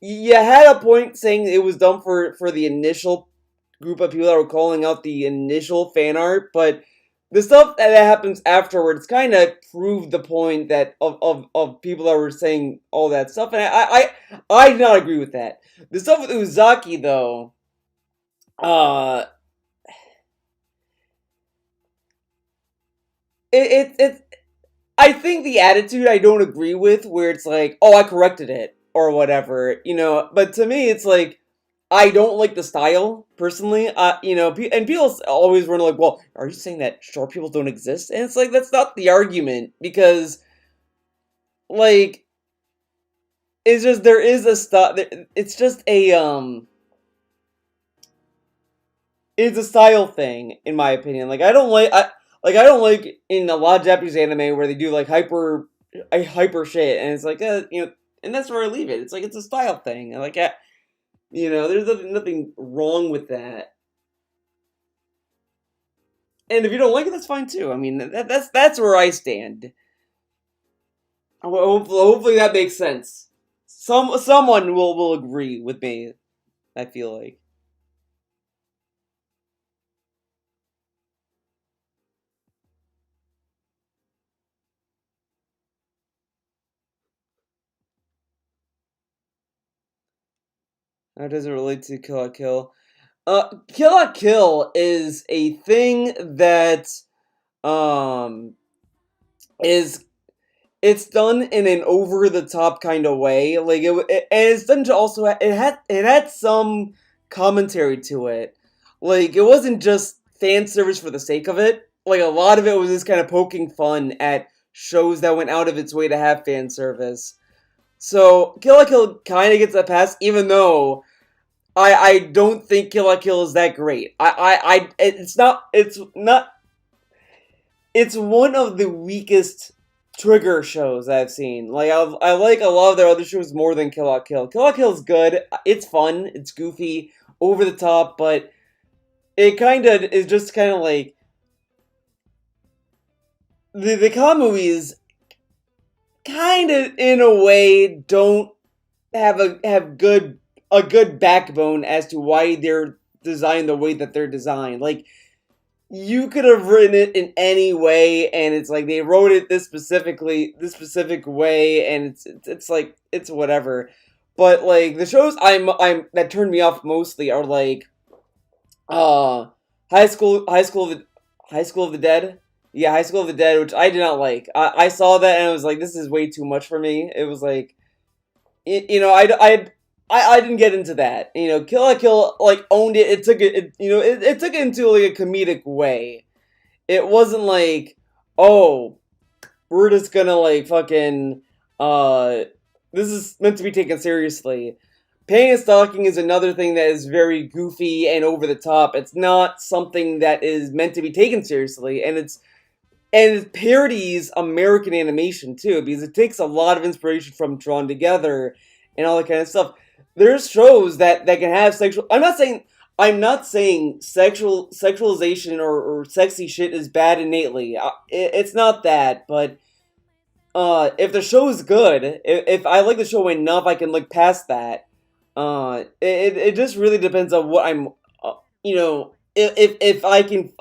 you had a point saying it was done for the initial group of people that were calling out the initial fan art, but the stuff that happens afterwards kind of proved the point that of people that were saying all that stuff, and I do not agree with that. The stuff with Uzaki though, uh, it I think the attitude I don't agree with, where it's like, oh, I corrected it or whatever, But to me, it's like I don't like the style personally. And people always run like, well, are you saying that short people don't exist? And it's like that's not the argument because like it's just there is a style. It's just it's a style thing in my opinion. Like I don't like in a lot of Japanese anime where they do like hyper shit, and it's like and that's where I leave it. It's like it's a style thing, and like there's nothing wrong with that. And if you don't like it, that's fine too. I mean, that's where I stand. Hopefully that makes sense. Someone will agree with me. I feel like. How does it relate to Kill la Kill? Kill la Kill is a thing that um is it's done in an over the top kind of way. Like and it's done to also it had some commentary to it. Like it wasn't just fan service for the sake of it. Like a lot of it was just kind of poking fun at shows that went out of its way to have fan service. So Kill la Kill kind of gets a pass, even though I don't think Kill la Kill is that great. It's one of the weakest Trigger shows I've seen. Like I like a lot of their other shows more than Kill la Kill. Kill la Kill is good. It's fun. It's goofy, over the top, but it kind of is just kind of like the con movies. Kind of in a way don't have good a good backbone as to why they're designed the way that they're designed. Like, you could have written it in any way, and it's like they wrote it this specific way, and it's like it's whatever. But like the shows I'm that turned me off mostly are like uh High School of the Dead. Yeah, High School of the Dead, which I did not like. I saw that and I was like, this is way too much for me. It was like, you know, I didn't get into that. You know, Kill la Kill like owned it. It took it, you know, it took it into like a comedic way. It wasn't like, oh, we're just gonna like fucking this is meant to be taken seriously. Pain and Stalking is another thing that is very goofy and over the top. It's not something that is meant to be taken seriously, and it parodies American animation too, because it takes a lot of inspiration from Drawn Together and all that kind of stuff. There's shows that can have sexual. I'm not saying sexualization or sexy shit is bad innately. It's not that, but if the show is good, if I like the show enough, I can look past that. It just really depends on what I'm, you know, if I can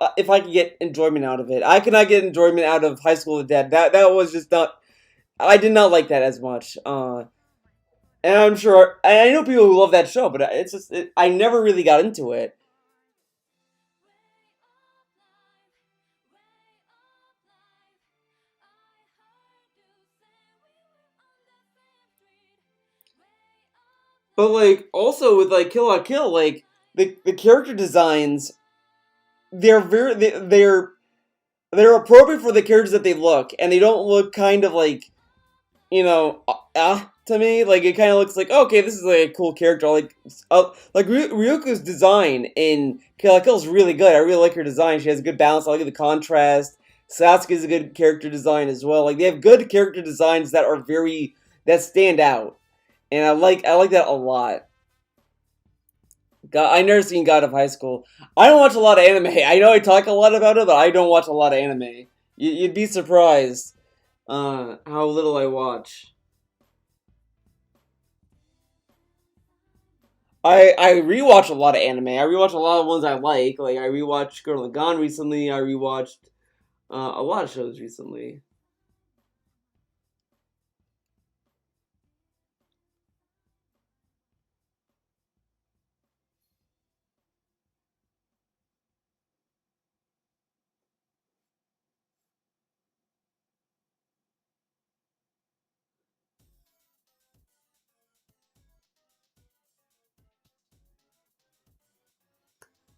get enjoyment out of it. I cannot get enjoyment out of High School of the Dead. That was just not. I did not like that as much. And I'm sure I know people who love that show, but I never really got into it. But like also with like Kill la Kill, like the character designs, they're very they're appropriate for the characters that they look, and they don't look kind of like, you know, to me. Like it kind of looks like, okay, this is like a cool character. Like Ryuko's design in Kill la Kill is really good. I really like her design. She has a good balance. I like the contrast. Sasuke's a good character design as well. Like they have good character designs that are that stand out, and I like that a lot. God, I never seen God of High School. I don't watch a lot of anime. I know I talk a lot about it, but I don't watch a lot of anime. You'd be surprised how little I watch. I rewatch a lot of anime. I rewatch a lot of ones I like. Like I rewatched Girl Lagann recently. I rewatched a lot of shows recently.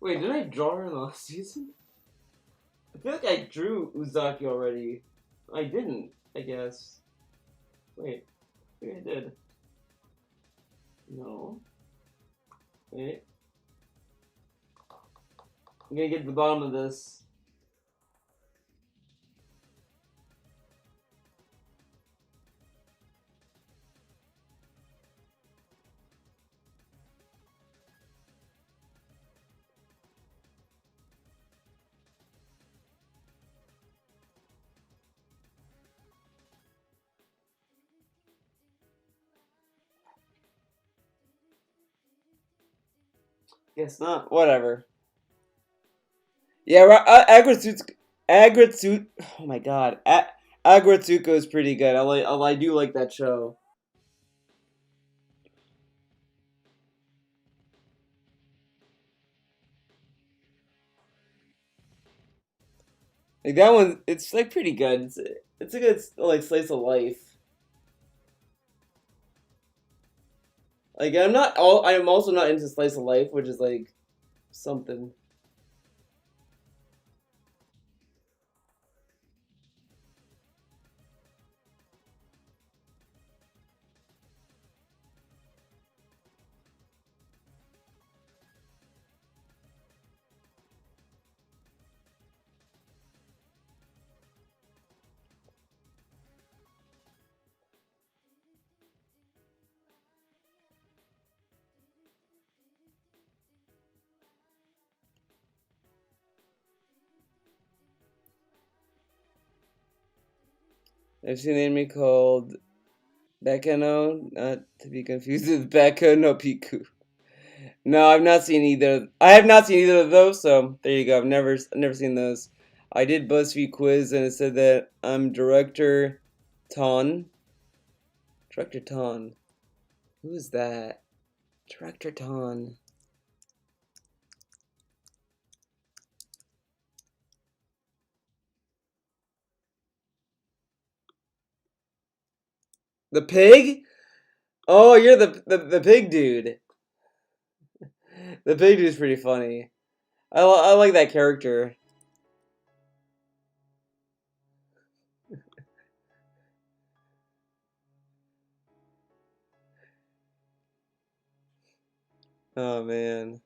Wait, didn't I draw her in the last season? I feel like I drew Uzaki already. I didn't, I guess. Wait, I think I did. No. Wait. I'm gonna get to the bottom of this. Guess not. Whatever. Yeah, Agritsuko. Oh my god, Agritsuko is pretty good. I do like that show. Like that one, it's like pretty good. It's a good like slice of life. Like I'm also not into slice of life, which is like something. I've seen an anime called Bekano, not to be confused with Beko no Piku. No, I've not seen either. I have not seen either of those. So there you go. I've never seen those. I did BuzzFeed quiz and it said that I'm director Ton. Director Ton. Who is that? Director Ton. The pig? Oh, you're the pig dude. The pig dude's pretty funny. I like that character. Oh man.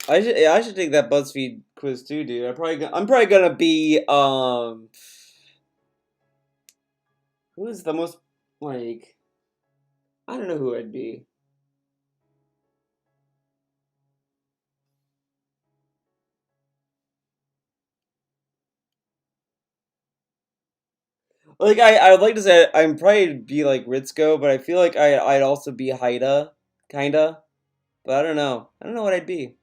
I should take that BuzzFeed quiz too, dude. I'm probably gonna be who is the most like I don't know who I'd be. Like I would like to say I'm probably be like Ritzko, but I feel like I'd also be Haida, kinda. But I don't know. I don't know what I'd be.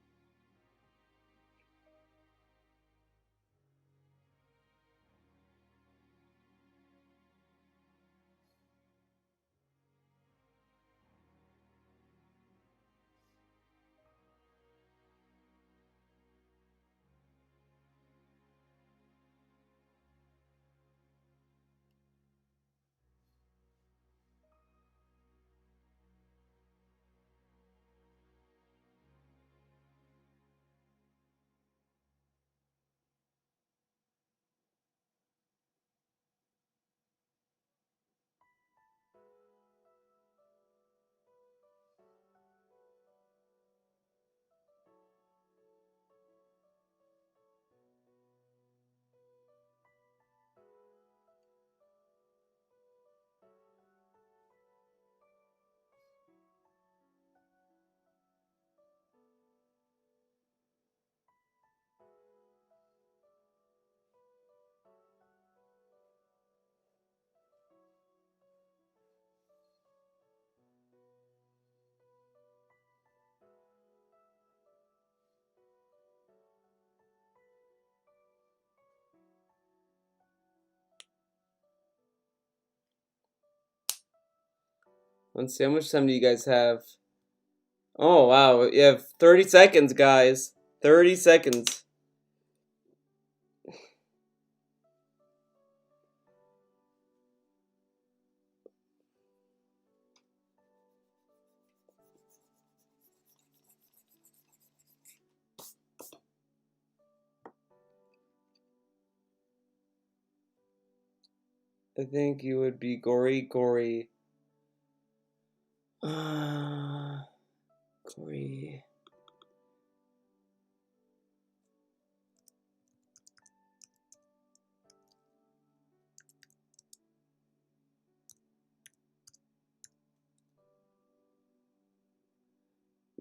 Let's see how much time do you guys have? Oh wow, you have 30 seconds, guys. 30 seconds. I think you would be gory. Gory.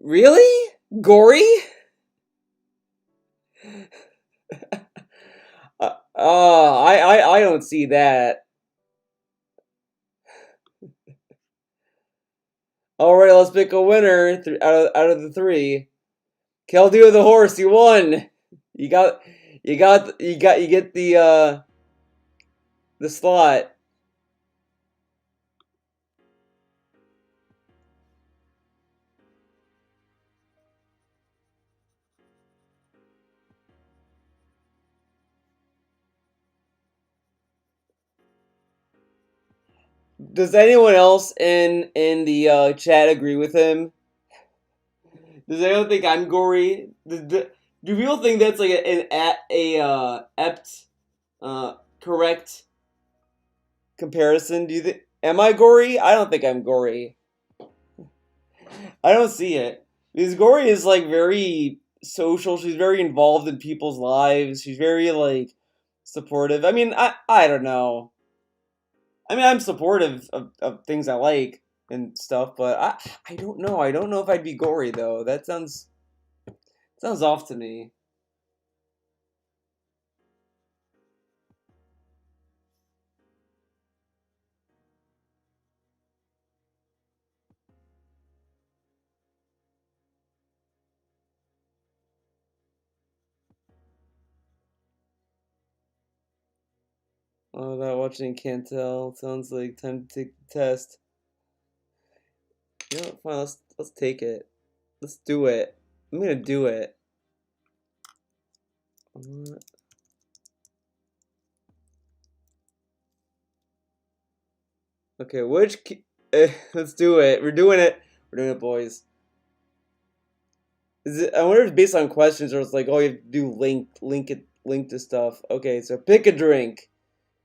Really? Gory? I don't see that. All right, let's pick a winner out of the three. Keldeo the horse, you won. You got, you get the slot. Does anyone else in the chat agree with him? Does anyone think I'm gory? Do people think that's like an apt correct comparison? Do you think am I gory? I don't think I'm gory. I don't see it. Because Gory is like very social. She's very involved in people's lives. She's very like supportive. I mean, I don't know. I mean, I'm supportive of things I like and stuff, but I don't know. I don't know if I'd be gory though. That sounds off to me. Oh, without watching can't tell. Sounds like time to take the test. You know what? Fine, let's take it. Let's do it. I'm gonna do it. Uh, Okay, let's do it. We're doing it. We're doing it, boys. I wonder if it's based on questions or it's like, oh, you have to do link to stuff. Okay, so pick a drink.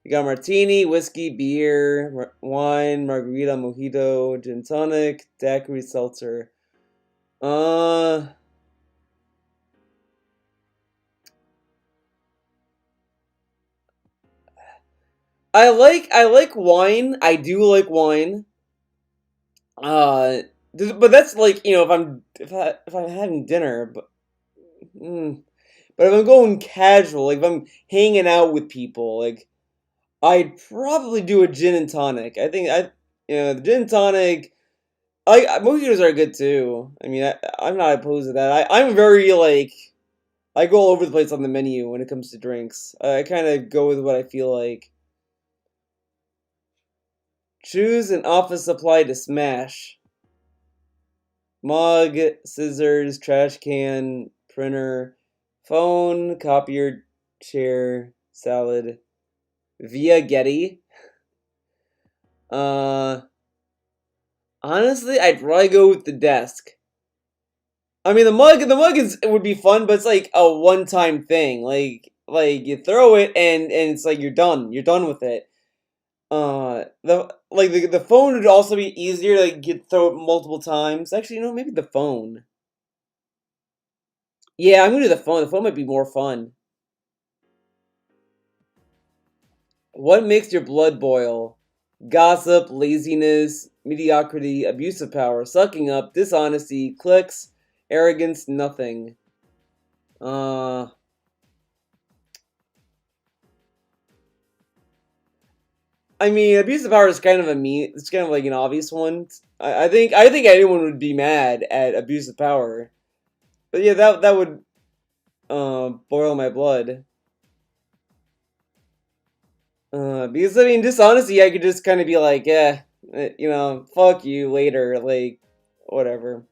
You got martini, whiskey, beer, wine, margarita, mojito, gin tonic, daiquiri, seltzer. Uh, I like wine. I do like wine. Uh, but that's like if I'm having dinner, mm, but if I'm going casual, like if I'm hanging out with people, like I'd probably do a gin and tonic. I think the gin and tonic. Mojitos are good too. I mean, I'm not opposed to that. I'm very like I go all over the place on the menu when it comes to drinks. I kind of go with what I feel like. Choose an office supply to smash. Mug, scissors, trash can, printer, phone, copier, chair, salad. Via Getty. Uh, Honestly, I'd probably go with the desk. I mean, the mug it would be fun, but it's like a one-time thing. Like you throw it and it's like you're done with it. The phone would also be easier. Like you throw it multiple times. Actually, maybe the phone. Yeah, I'm gonna do the phone. The phone might be more fun. What makes your blood boil? Gossip, laziness, mediocrity, abuse of power, sucking up, dishonesty, clicks, arrogance, nothing. Uh, I mean, abuse of power is kind of it's kind of like an obvious one. I think anyone would be mad at abuse of power. But yeah, that would boil my blood. Because I mean, dishonesty, I could just kind of be like, yeah, fuck you later, like, whatever.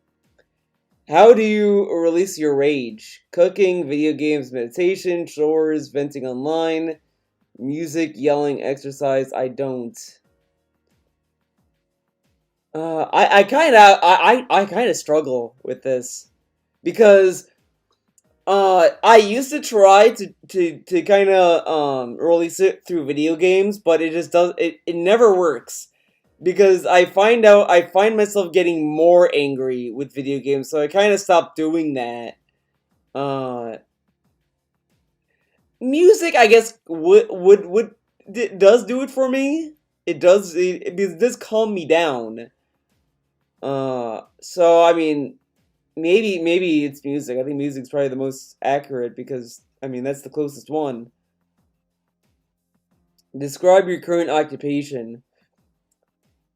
How do you release your rage? Cooking, video games, meditation, chores, venting online, music, yelling, exercise. I don't. I kind of struggle with this because I used to try to kind of release it through video games, but it never works because I find myself getting more angry with video games, so I kind of stopped doing that. Uh, Music, I guess does do it for me. It does calm me down. So I mean, maybe it's music. I think music's probably the most accurate because I mean that's the closest one. Describe your current occupation.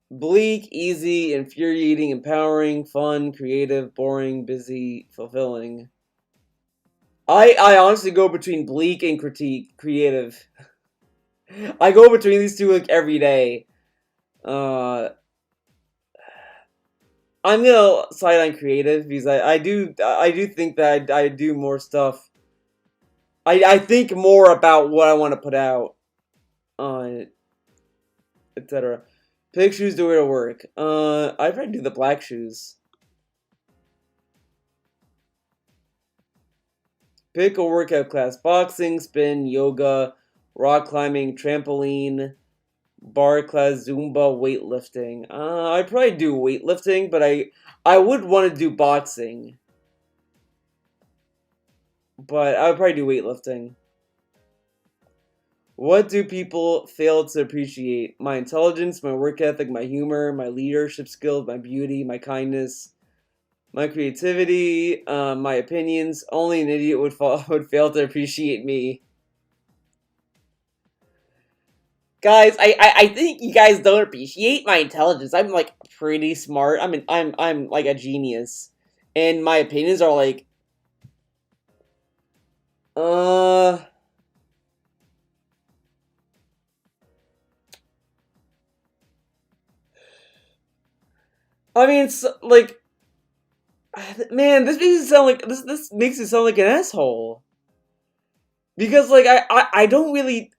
Bleak, easy, infuriating, empowering, fun, creative, boring, busy, fulfilling. I honestly go between bleak and creative. I go between these two like every day. Uh, I'm gonna side on creative because I do think that I do more stuff. I think more about what I want to put out, etc. Pick shoes to wear to work. I'd probably do the black shoes. Pick a workout class: boxing, spin, yoga, rock climbing, trampoline, bar class, Zumba, weightlifting. I'd probably do weightlifting, but I would want to do boxing. But I would probably do weightlifting. What do people fail to appreciate? My intelligence, my work ethic, my humor, my leadership skills, my beauty, my kindness, my creativity, my opinions. Only an idiot would fail to appreciate me. Guys, I think you guys don't appreciate my intelligence. I'm like pretty smart. I'm like a genius. And my opinions are like uh I mean it's like man, this makes it sound like this makes it sound like an asshole. Because like I don't really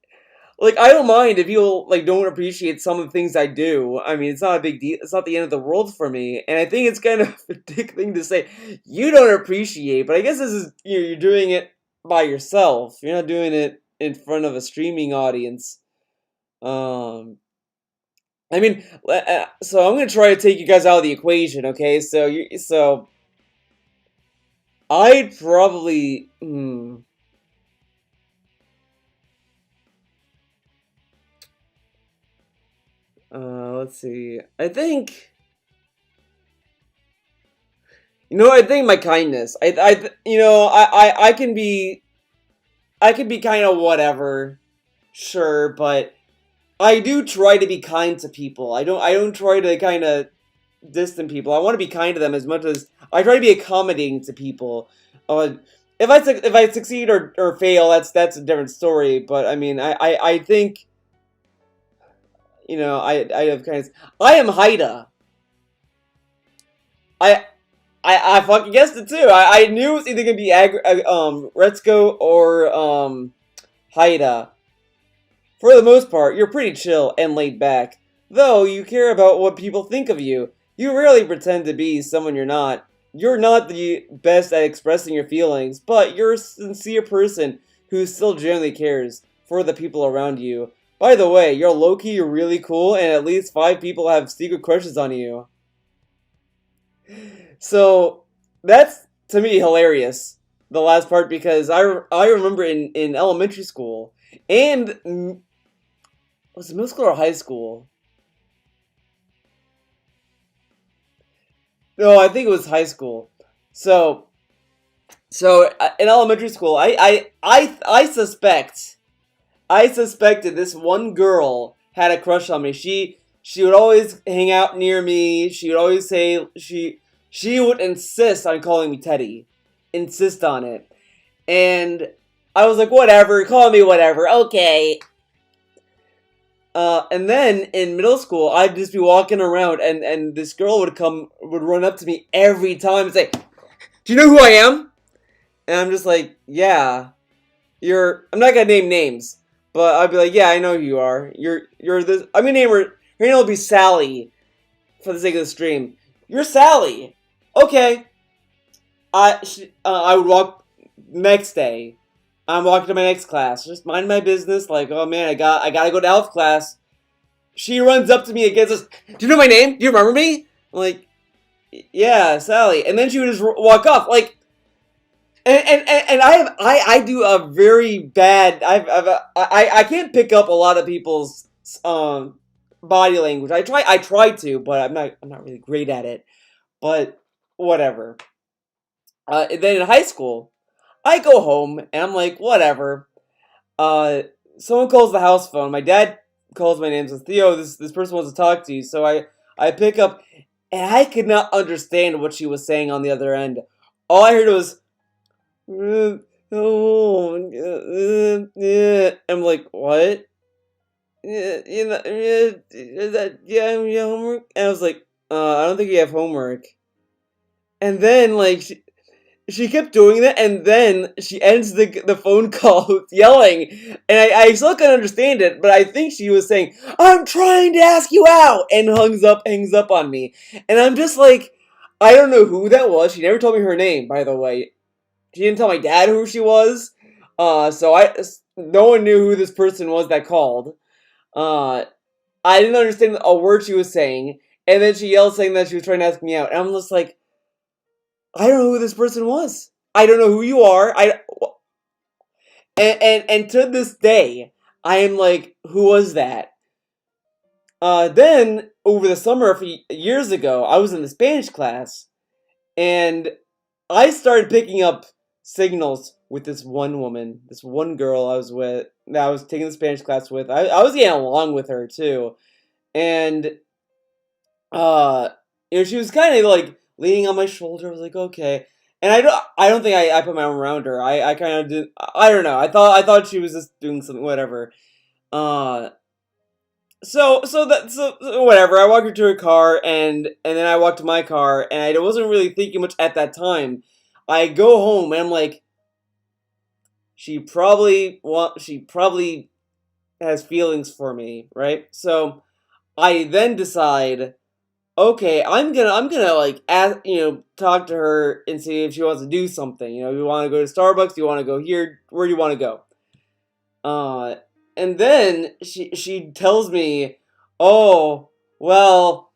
like I don't mind if people like don't appreciate some of the things I do. I mean, it's not a big deal. It's not the end of the world for me. And I think it's kind of a dick thing to say. You don't appreciate, but I guess this is you're doing it by yourself. You're not doing it in front of a streaming audience. Um, I mean, so I'm gonna try to take you guys out of the equation. Okay, so I'd probably. Let's see. I think. I think my kindness. I can be kind of whatever, sure, but I do try to be kind to people. I don't try to kind of distant people. I want to be kind to them as much as I try to be accommodating to people. If I succeed or fail, that's a different story. But I mean, I think I have kindness. I am Haida. I I fucking guessed it too. I knew it was either gonna be Retsuko or Haida. For the most part, you're pretty chill and laid back. Though you care about what people think of you. You rarely pretend to be someone you're not. You're not the best at expressing your feelings, but you're a sincere person who still genuinely cares for the people around you. By the way, you're low-key, you're really cool, and at least 5 people have secret crushes on you. So that's to me hilarious. The last part because I remember in elementary school and was it middle school or high school? No, I think it was high school. So in elementary school, I suspected this one girl had a crush on me. She would always hang out near me. She would always say she would insist on calling me Teddy. Insist on it. And I was like, whatever, call me whatever, okay. And then in middle school, I'd just be walking around, and this girl would run up to me every time and say, "Do you know who I am?" And I'm just like, "Yeah, I'm not gonna name names, but I'd be like, yeah, I know who you are. You're this. I'm gonna name her. Her name will be Sally, for the sake of the stream. You're Sally. Okay." I would walk next day. I'm walking to my next class, just mind my business. Like, oh man, I gotta go to health class. She runs up to me again, says, "Do you know my name? Do you remember me?" I'm like, "Yeah, Sally." And then she would just walk off. Like, and I do a very bad. I can't pick up a lot of people's body language. I try to, but I'm not really great at it. But whatever. And then in high school, I go home and I'm like, whatever. Someone calls the house phone. My dad calls my name and says, "Theo, this person wants to talk to you." So I pick up, and I could not understand what she was saying on the other end. All I heard was, I'm like, what? Yeah, homework. And I was like, I don't think you have homework. And then like she kept doing that, and then she ends the phone call with yelling, and I still couldn't understand it, but I think she was saying, "I'm trying to ask you out," and hangs up on me, and I'm just like, I don't know who that was. She never told me her name, by the way. She didn't tell my dad who she was, so no one knew who this person was that called. Uh, I didn't understand a word she was saying, and then she yelled saying that she was trying to ask me out, and I'm just like, I don't know who this person was. I don't know who you are. And to this day, I am like, who was that? Then over the summer, a few years ago, I was in the Spanish class, and I started picking up signals with this one woman, this one girl I was with, that I was taking the Spanish class with. I was getting along with her too, and uh, she was kind of like leaning on my shoulder. I was like, okay, and I don't think I put my arm around her. I kind of did. I don't know. I thought she was just doing something, whatever. Uh, so whatever. I walked her to her car, and then I walked to my car, and I wasn't really thinking much at that time. I go home and I'm like, she probably has feelings for me, right? So I then decide, okay, I'm gonna like ask, talk to her and see if she wants to do something. You want to go to Starbucks? Do you want to go here? Where do you want to go? Uh, and then she tells me, "Oh, well,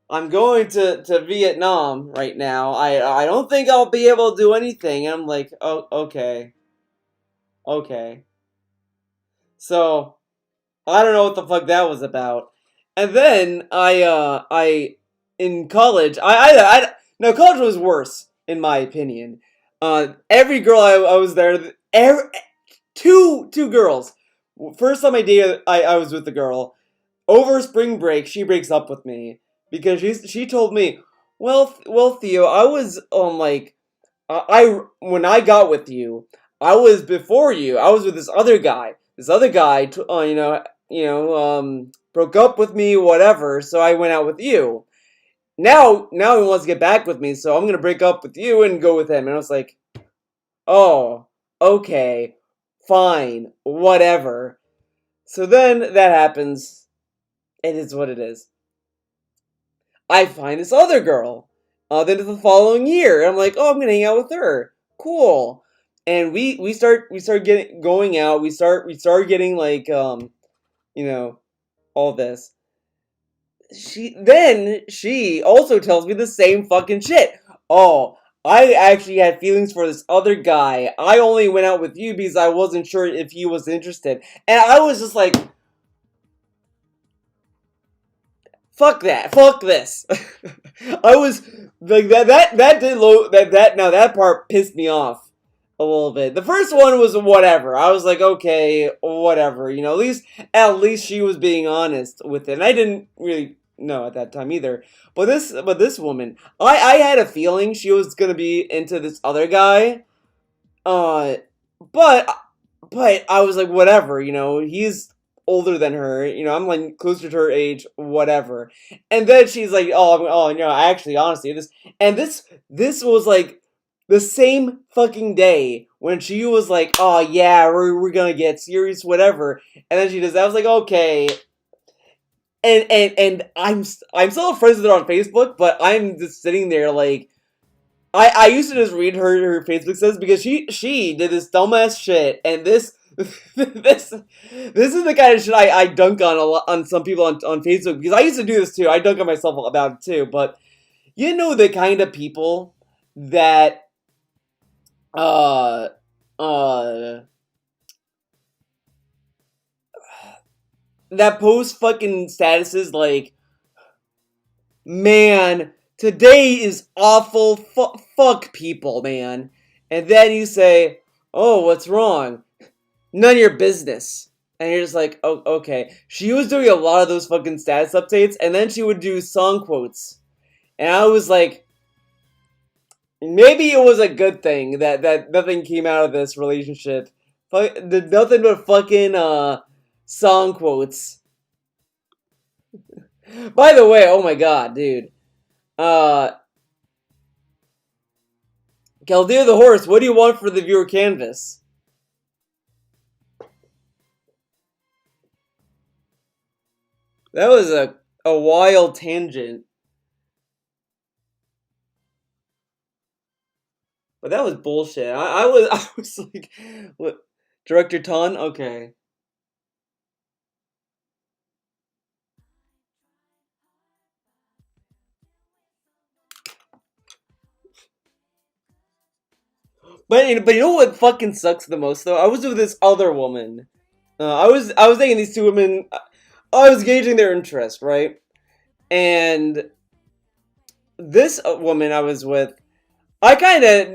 I'm going to Vietnam right now. I don't think I'll be able to do anything." And I'm like, "Oh, okay, okay." So I don't know what the fuck that was about. And then I in college, no, college was worse in my opinion. Every girl I was there, two girls. First time I was with the girl. Over spring break, she breaks up with me because she told me, well, Theo, I was like, I when I got with you, I was before you. I was with this other guy. This other guy, broke up with me, whatever. So I went out with you. Now he wants to get back with me, so I'm gonna break up with you and go with him. And I was like, oh, okay, fine, whatever. So then that happens. It is what it is. I find this other girl. Then the following year, I'm like, oh, I'm gonna hang out with her. Cool. And we start getting going out. We start getting like you know all this. She also tells me the same fucking shit. Oh, I actually had feelings for this other guy. I only went out with you because I wasn't sure if he was interested. And I was just like, fuck that. Fuck this. I was like that did low that now that part pissed me off a little bit. The first one was whatever. I was like, okay, whatever. At least she was being honest with it. And I didn't really know at that time either. But this woman, I had a feeling she was gonna be into this other guy. Uh but but I was like, whatever, he's older than her, I'm like closer to her age, whatever. And then she's like, oh, no, actually, honestly, this was like the same fucking day when she was like, oh yeah, we're gonna get serious, whatever. And then she does that. I was like, okay. And I'm still friends with her on Facebook, but I'm just sitting there like, I used to just read her Facebook says because she did this dumbass shit, and this this is the kind of shit I dunk on a lot on some people on Facebook, because I used to do this too. I dunk on myself about it too, but the kind of people that uh uh that post fucking statuses like, man, today is awful. Fuck people, man. And then you say, oh, what's wrong? None of your business. And you're just like, oh, okay. She was doing a lot of those fucking status updates, and then she would do song quotes. And I was like, maybe it was a good thing that nothing came out of this relationship. Did nothing but fucking song quotes. By the way, oh my god, dude. Chaldear the Horse, what do you want for the viewer canvas? That was a wild tangent. But that was bullshit. I was like, what? Director Ton? Okay. But you know what fucking sucks the most though? I was with this other woman. I was dating these two women. I was gauging their interest, right? And this woman I was with, I kind of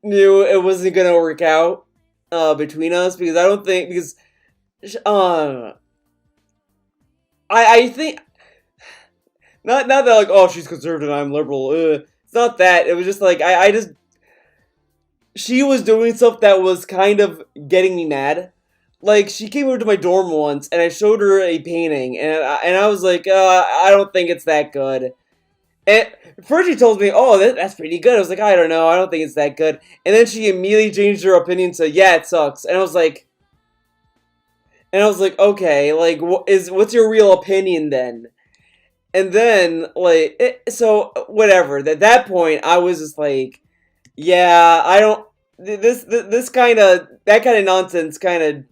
knew it wasn't gonna work out between us because I don't think because uh I think not that like oh she's conservative and I'm liberal. It's not that. It was just like I just she was doing stuff that was kind of getting me mad. Like she came over to my dorm once and I showed her a painting and I was like I don't think it's that good. And first she told me, "Oh, that's pretty good." I was like, "I don't know. I don't think it's that good." And then she immediately changed her opinion to, "Yeah, it sucks." And I was like, "Okay, like, what's your real opinion then?" And then, like, so whatever. At that point, I was just like, "Yeah, I don't. This kind of that kind of nonsense kind of."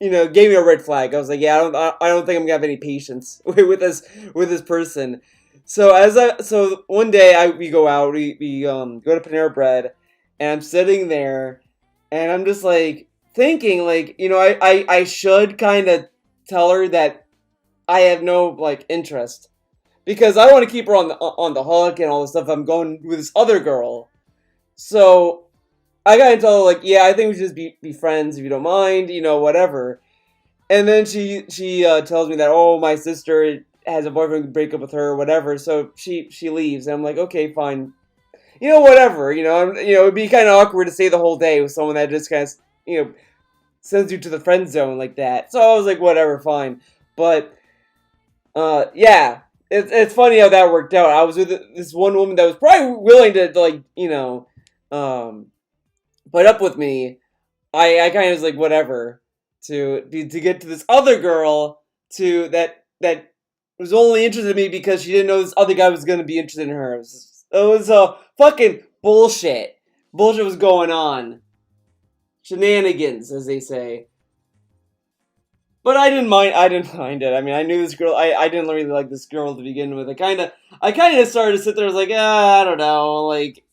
Gave me a red flag. I was like, yeah, I don't think I'm gonna have any patience with this person. So one day we go out, we go to Panera Bread, and I'm sitting there, and I'm just like thinking, like, I should kind of tell her that I have no like interest because I want to keep her on the hook and all this stuff. I'm going with this other girl, so I gotta tell her like, yeah, I think we should just be friends if you don't mind, whatever. And then she tells me that my sister has a boyfriend break up with her or whatever, so she leaves. And I'm like, okay, fine, whatever. It'd be kind of awkward to stay the whole day with someone that just kind of sends you to the friend zone like that. So I was like, whatever, fine. But yeah, it's funny how that worked out. I was with this one woman that was probably willing to like um put up with me. I kind of was like whatever to get to this other girl that was only interested in me because she didn't know this other guy was gonna be interested in her. It was fucking bullshit. Bullshit was going on. Shenanigans, as they say. But I didn't mind. I didn't mind it. I mean, I knew this girl. I didn't really like this girl to begin with. I kind of started to sit there. I was like, I don't know. Like,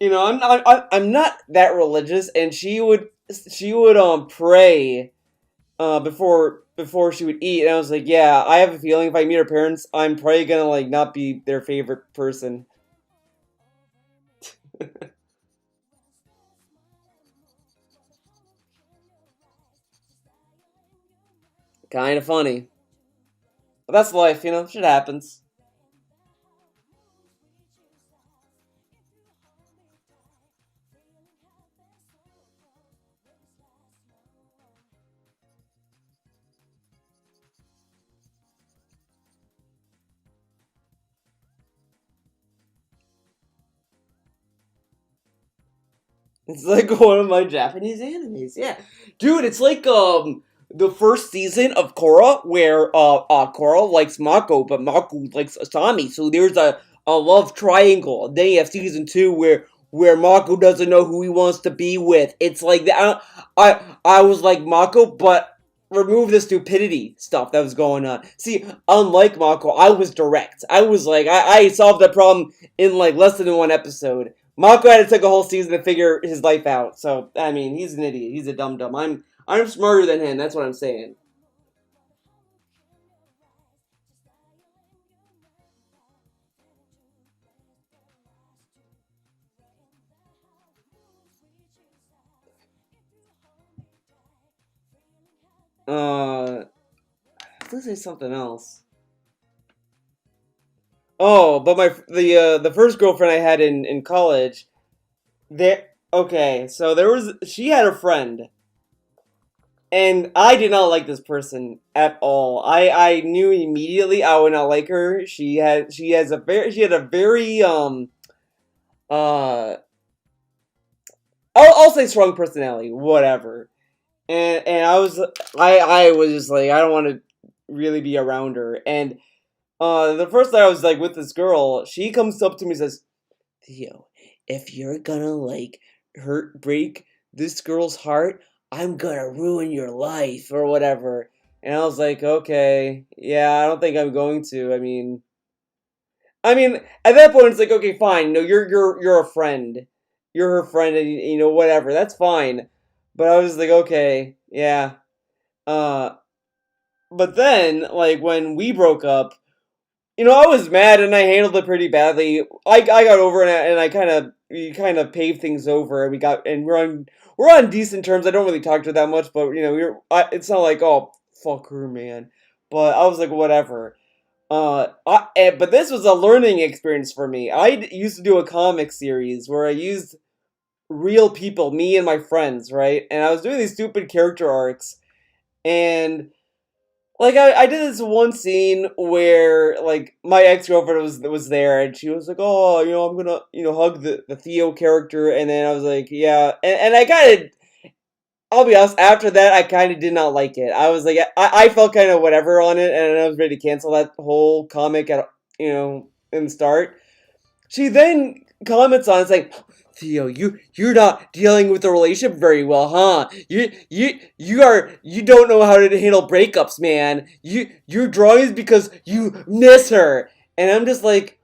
I'm not that religious, and she would pray before she would eat, and I was like, yeah, I have a feeling if I meet her parents, I'm probably gonna like not be their favorite person. Kind of funny, but that's life, shit happens. It's like one of my Japanese animes. Yeah, dude, it's like the first season of Korra where Korra likes Mako, but Mako likes Asami. So there's a love triangle. Then you have season two where Mako doesn't know who he wants to be with. It's like that. I was like Mako, but remove the stupidity stuff that was going on. See, unlike Mako, I was direct. I was like I solved that problem in like less than one episode. Mako had to take a whole season to figure his life out. So I mean, he's an idiot. He's a dum dum. I'm smarter than him. That's what I'm saying. Let's say something else. Oh, but the first girlfriend I had in college, there. Okay, so she had a friend, and I did not like this person at all. I knew immediately I would not like her. She had a very uh I'll say strong personality, whatever. And I was just like I don't want to really be around her. And the first time I was like with this girl, she comes up to me and says, "Theo, if you're gonna like break this girl's heart, I'm gonna ruin your life or whatever." And I was like, "Okay, yeah, I don't think I'm going to. I mean, at that point, it's like, okay, fine. No, you're a friend. You're her friend, and whatever. That's fine. But I was like, okay, yeah. Uh, but then, like, when we broke up, I was mad and I handled it pretty badly. I got over it and I we kind of paved things over and we're on decent terms. I don't really talk to her that much, but it's not like, oh, fuck her, man. But I was like, whatever. But this was a learning experience for me. Used to do a comic series where I used real people, me and my friends, right? And I was doing these stupid character arcs, and like I did this one scene where like my ex girlfriend was there, and she was like, "Oh, I'm gonna hug the Theo character," and then I was like, "Yeah," and I kind of, I'll be honest, after that I kind of did not like it. I was like, I felt kind of whatever on it, and I was ready to cancel that whole comic at in the start. She then comments on it's like, Theo, you're not dealing with the relationship very well, huh? You don't know how to handle breakups, man. You're drawing is because you miss her. And I'm just like,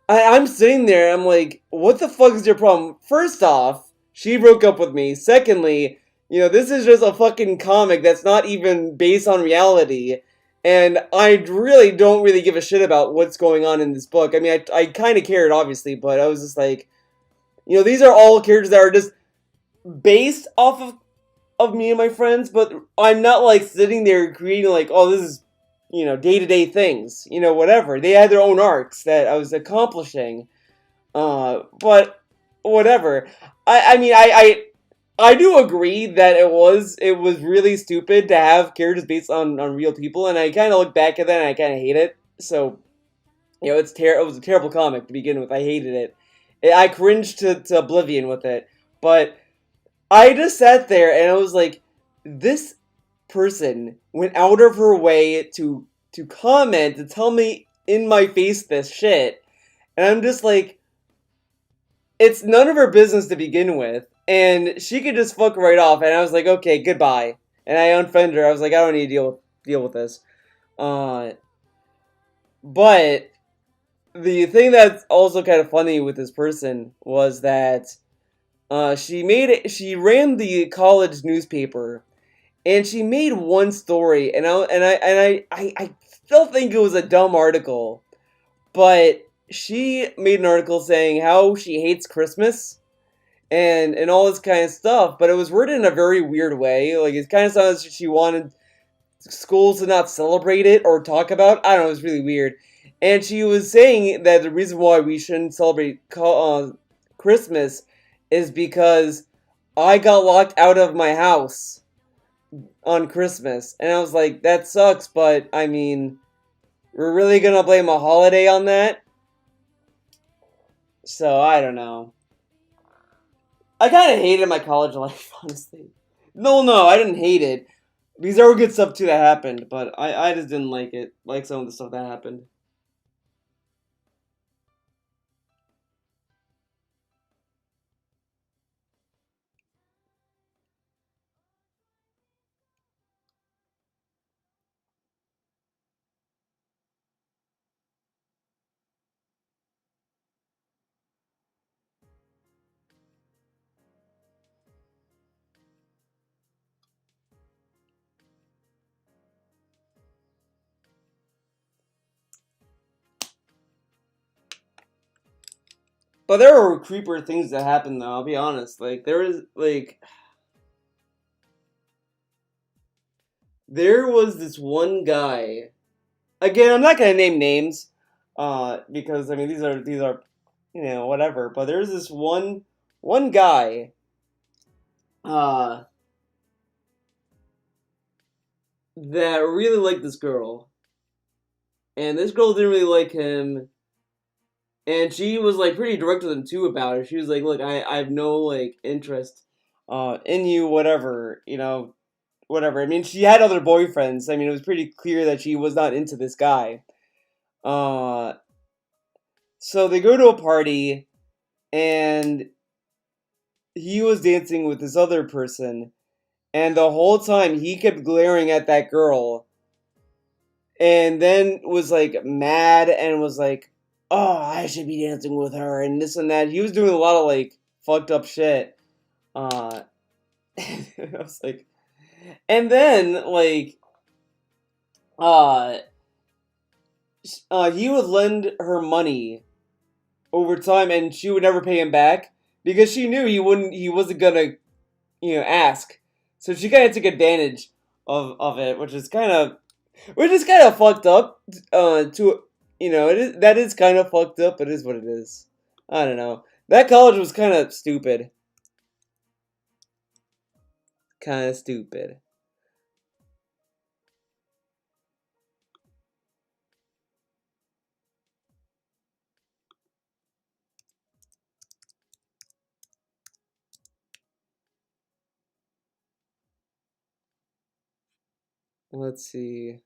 I'm sitting there, I'm like, what the fuck is your problem? First off, she broke up with me. Secondly, this is just a fucking comic that's not even based on reality. And I really don't really give a shit about what's going on in this book. I mean, I kind of cared, obviously, but I was just like, these are all characters that are just based off of me and my friends, but I'm not like sitting there creating like, oh, this is, day-to-day things, whatever. They had their own arcs that I was accomplishing. But whatever. I mean, I do agree that it was really stupid to have characters based on real people, and I kind of look back at that and I kind of hate it. So, it was a terrible comic to begin with. I hated it. I cringed to oblivion with it. But I just sat there and I was like, this person went out of her way to comment, to tell me in my face this shit. And I'm just like, it's none of her business to begin with. And she could just fuck right off. And I was like, okay, goodbye. And I unfriended her. I was like, I don't need to deal with this. But the thing that's also kind of funny with this person was that she ran the college newspaper, and she made one story, and I still think it was a dumb article, but she made an article saying how she hates Christmas and all this kind of stuff, but it was worded in a very weird way. Like, it kind of sounds like she wanted schools to not celebrate it or talk about. I don't know. It was really weird. And she was saying that the reason why we shouldn't celebrate Christmas is because I got locked out of my house on Christmas. And I was like, that sucks, but I mean, we're really gonna blame a holiday on that? So, I don't know. I kind of hated my college life, honestly. No, I didn't hate it. Because there were good stuff too that happened, but I just didn't like it. Like some of the stuff that happened. But there were creeper things that happened though, I'll be honest. Like there was this one guy. Again, I'm not gonna name names, because I mean these are whatever. But there's this one guy, uh, that really liked this girl, and this girl didn't really like him, and she was like pretty direct with him too about it. She was like, "Look, I have no like interest, in you, whatever, whatever." I mean, she had other boyfriends. I mean, it was pretty clear that she was not into this guy. Uh, so they go to a party, and he was dancing with this other person, and the whole time he kept glaring at that girl, and then was like mad and was like, "Oh, I should be dancing with her," and this and that. He was doing a lot of like fucked up shit. Uh, I was like, and then like, uh, he would lend her money over time, and she would never pay him back because she knew he wasn't gonna, ask. So she kind of took advantage of it, which is kind of fucked up. To that is kind of fucked up. It is what it is. I don't know. That college was kind of stupid. Kind of stupid. Let's see.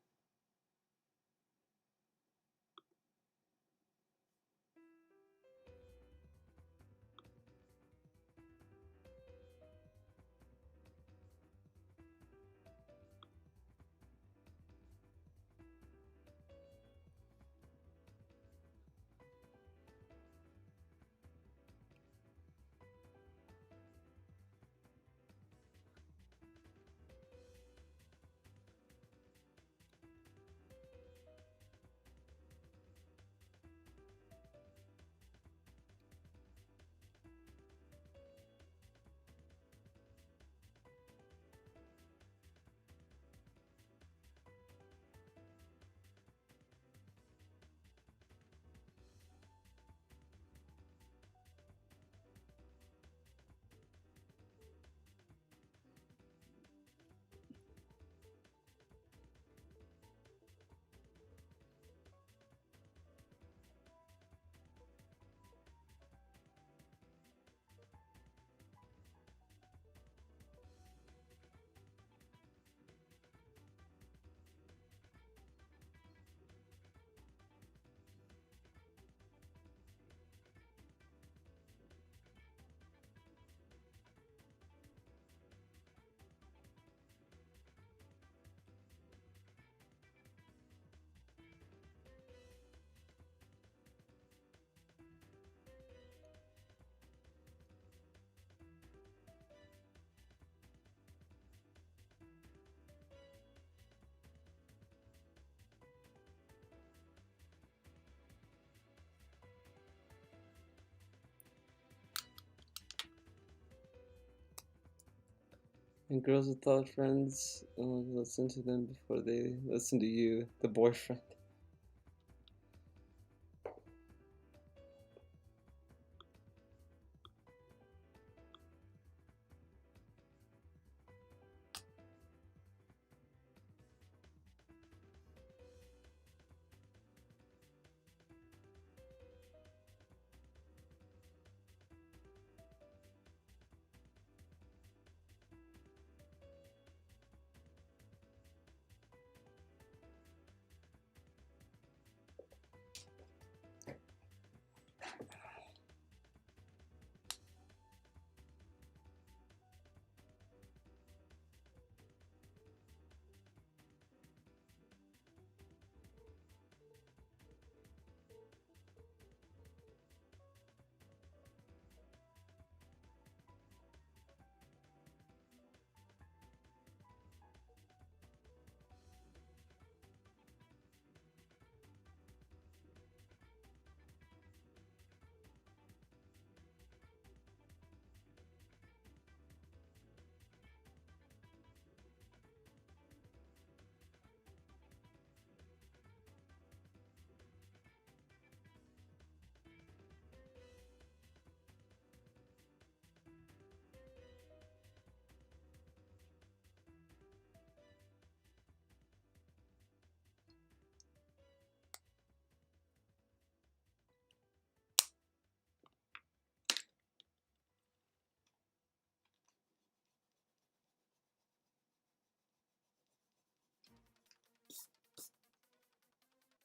And girls without friends, listen to them before they listen to you, the boyfriend.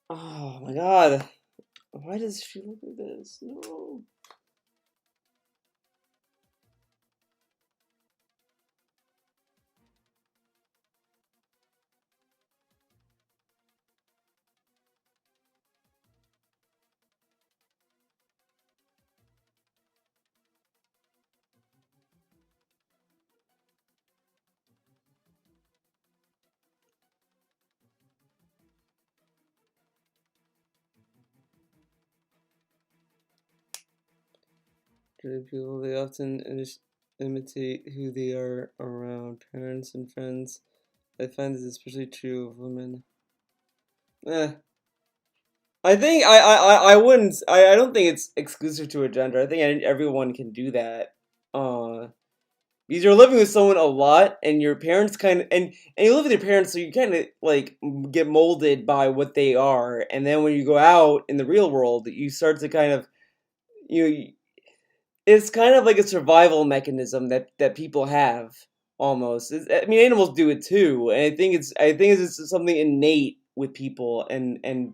Oh my god. Why does she look like this? No. talkative people. They often imitate who they are around parents and friends. I find this especially true of women. Eh. I think I wouldn't I don't think it's exclusive to a gender. I think everyone can do that. Uh, because you're living with someone a lot, and your parents and you live with your parents, so you kind of like get molded by what they are, and then when you go out in the real world, you start to kind of you it's kind of like a survival mechanism that people have almost. I mean, animals do it too, and I think it's just something innate with people and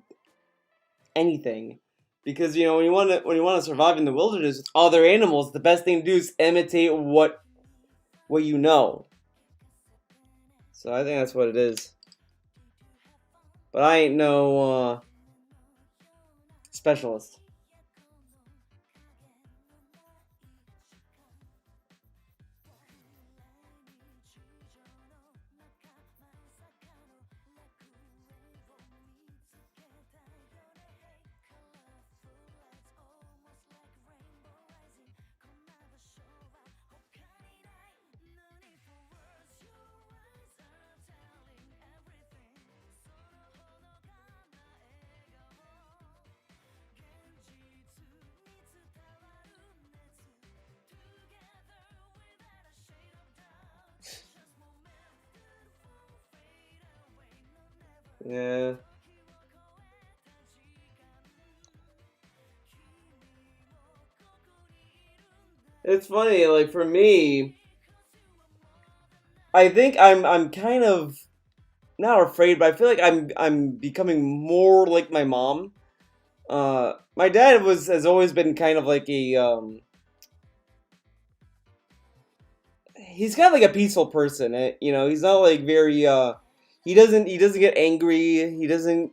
anything. Because when you want to survive in the wilderness with other animals, the best thing to do is imitate what you know. So I think that's what it is. But I ain't no specialist. Yeah. It's funny, like for me, I think I'm kind of not afraid, but I feel like I'm becoming more like my mom. My dad has always been kind of like he's kind of like a peaceful person. He's not like very he doesn't get angry. He doesn't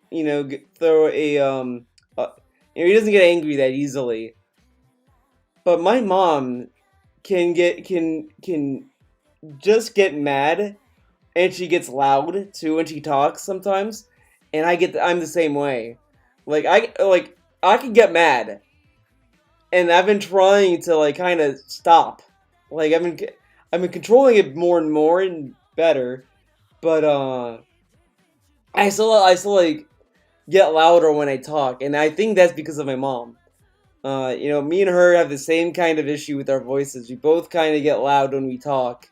throw he doesn't get angry that easily. But my mom can just get mad, and she gets loud too when she talks sometimes, and I'm the same way. I can get mad, and I've been trying to like kind of stop. Like I've been controlling it more and more and better, but I still like get louder when I talk, and I think that's because of my mom. Me and her have the same kind of issue with our voices. We both kind of get loud when we talk.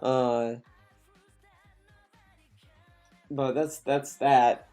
Uh, but that's that.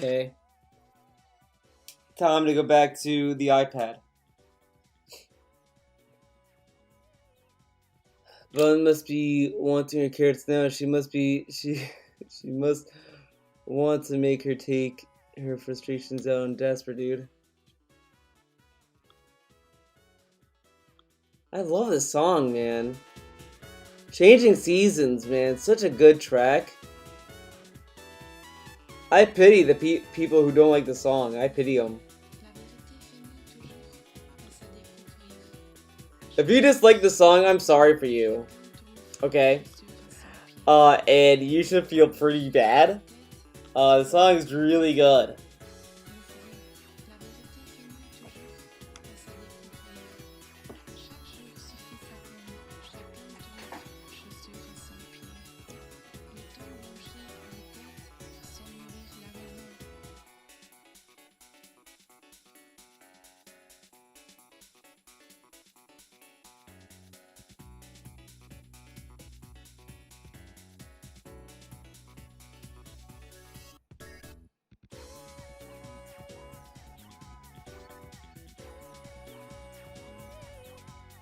Okay. Time to go back to the iPad. Bun must be wanting her carrots now. She must want to make her take her frustrations out on Jasper, dude. I love this song, man. Changing Seasons, man. Such a good track. I pity the people who don't like the song. I pity them. If you dislike the song, I'm sorry for you. Okay? And you should feel pretty bad. The song is really good.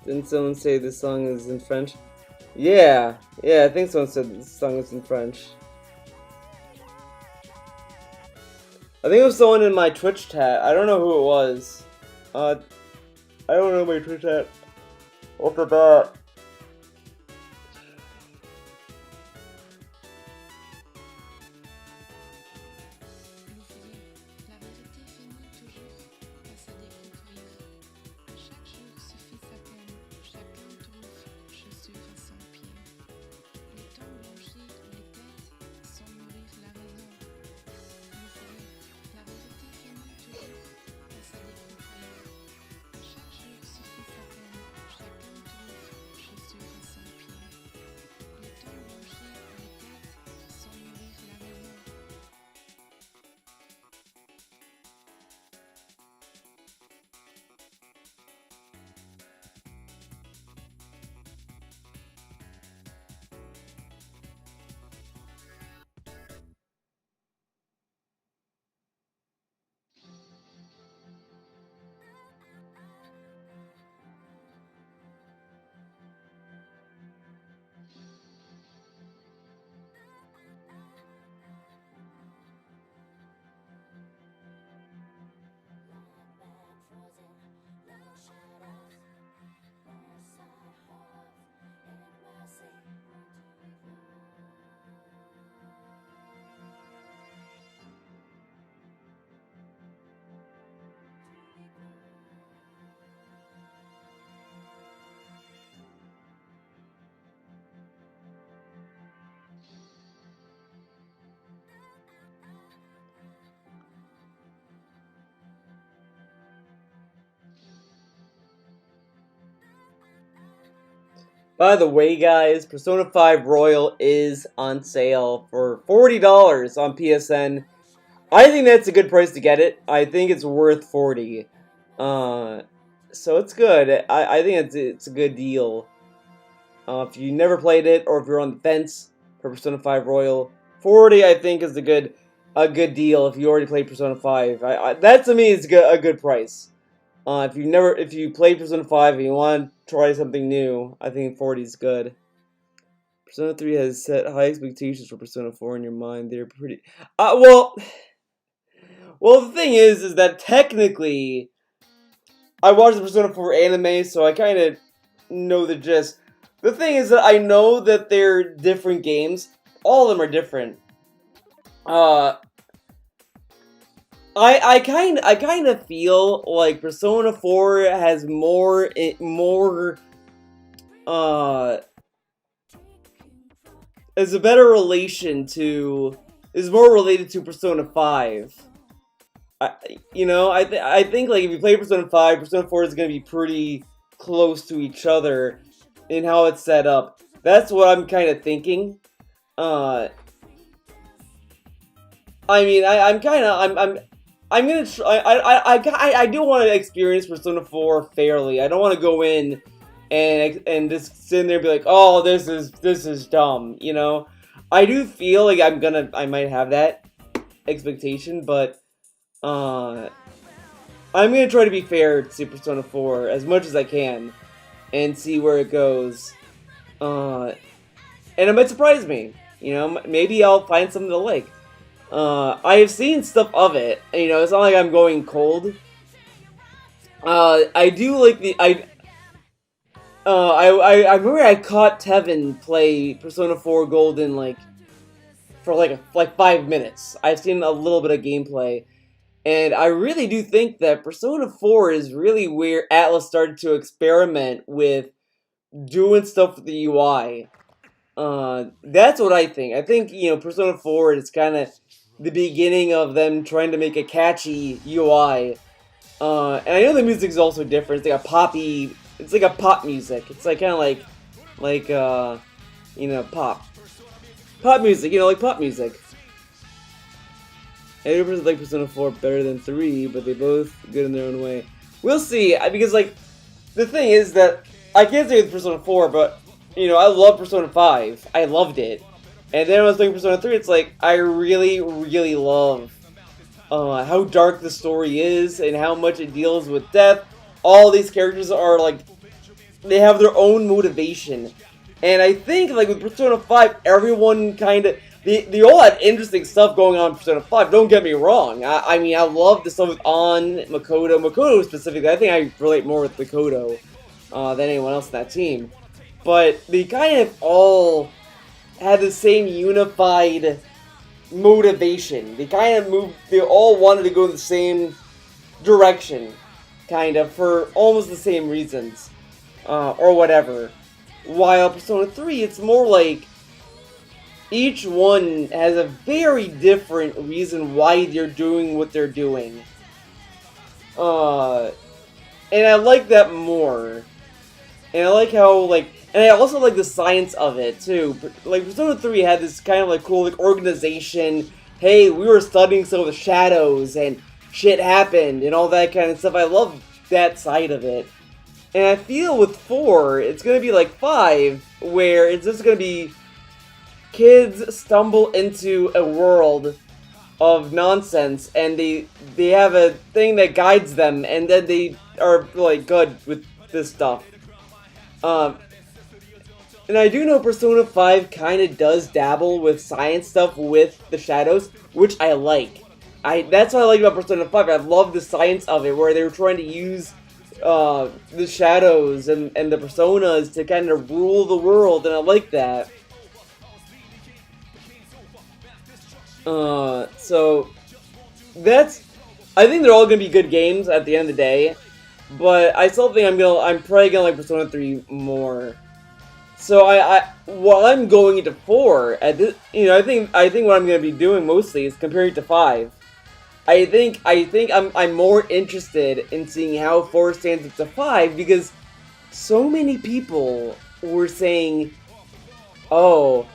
Didn't someone say this song is in French? Yeah, I think someone said this song is in French. I think it was someone in my Twitch chat. I don't know who it was. I don't know my Twitch chat. Off the bat. By the way, guys, Persona 5 Royal is on sale for $40 on PSN. I think that's a good price to get it. I think it's worth $40. So it's good. I think it's a good deal. If you never played it, or if you're on the fence for Persona 5 Royal, $40 I think is a good deal. If you already played Persona 5, that to me is a good price. If you played Persona 5 and you want to try something new, I think $40 is good. Persona 3 has set high expectations for Persona 4 in your mind. They're pretty... well, the thing is that technically, I watched the Persona 4 anime, so I kind of know the gist. The thing is that I know that they're different games. All of them are different. I kind of feel like Persona 4 has more is a better relation to, is more related to Persona 5. I think like if you play Persona 5, Persona 4 is going to be pretty close to each other in how it's set up. That's what I'm kind of thinking. I do want to experience Persona 4 fairly. I don't want to go in and just sit there and be like, oh, this is dumb, you know? I do feel like I might have that. expectation, but I'm gonna try to be fair to Persona 4 as much as I can and see where it goes. And it might surprise me. You know, maybe I'll find something to like. I have seen stuff of it. You know, it's not like I'm going cold. I do like the I remember I caught Tevin play Persona 4 Golden for like 5 minutes. I've seen a little bit of gameplay, and I really do think that Persona 4 is really where Atlas started to experiment with doing stuff with the UI. That's what I think. I think, you know, Persona 4 is kind of the beginning of them trying to make a catchy UI. And I know the music is also different. It's like a poppy. It's like a pop music. It's like kind of like you know, pop music. You know, like pop music. I do like Persona 4 better than 3, but they both good in their own way. We'll see, because like the thing is that I can't say with Persona 4, but you know, I love Persona 5. I loved it, and then when I was playing Persona 3, it's like I really, really love how dark the story is and how much it deals with death. All these characters are like, they have their own motivation. And I think like with Persona 5, everyone kind of, they all had interesting stuff going on in Persona 5, don't get me wrong. I mean, I love the stuff with An, Makoto specifically. I think I relate more with Makoto than anyone else in that team. But they kind of all had the same unified motivation. They all wanted to go in the same direction, kind of, for almost the same reasons, or whatever. While Persona 3, it's more like each one has a very different reason why they're doing what they're doing. And I like that more. And I like how, and I also like the science of it, too. Like, Persona 3 had this kind of, cool, organization. Hey, we were studying some of the shadows, and shit happened, and all that kind of stuff. I love that side of it. And I feel with 4, it's gonna be like 5, where it's just gonna be kids stumble into a world of nonsense, and they have a thing that guides them, and then they are, good with this stuff. And I do know Persona 5 kind of does dabble with science stuff with the shadows, which I like. That's what I like about Persona 5. I love the science of it, where they were trying to use the shadows and the personas to kind of rule the world, and I like that. So that's, I think they're all gonna be good games at the end of the day, but I still think I'm probably gonna like Persona 3 more. So while I'm going into 4, at this, you know, I think what I'm gonna be doing mostly is comparing it to 5. I think I'm more interested in seeing how 4 stands up to 5, because so many people were saying, oh,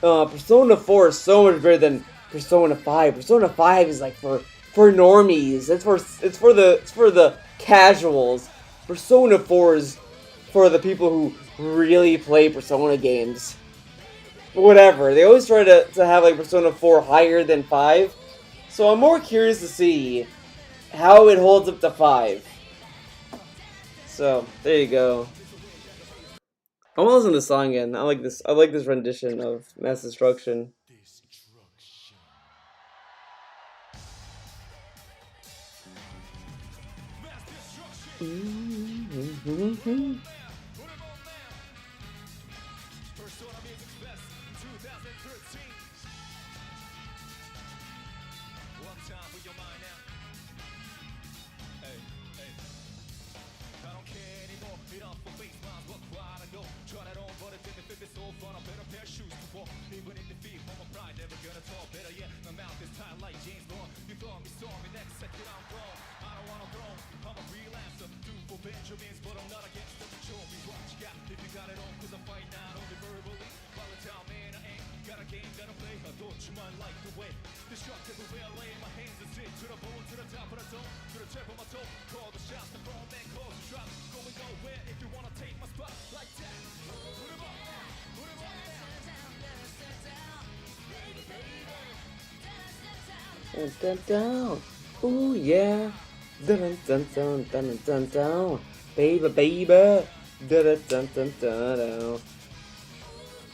Persona 4 is so much better than Persona 5. Persona 5 is like for normies. It's for the casuals. Persona 4 is for the people who really play Persona games. Whatever. They always try to have like Persona 4 higher than 5. So I'm more curious to see how it holds up to 5. So there you go. I want to listen to this song again. I like this rendition of Mass Destruction. Dun, dun, dun. Ooh yeah. Dun, dun, dun, dun, dun, dun, dun. Baby, baby. Dun, dun, dun, dun, dun,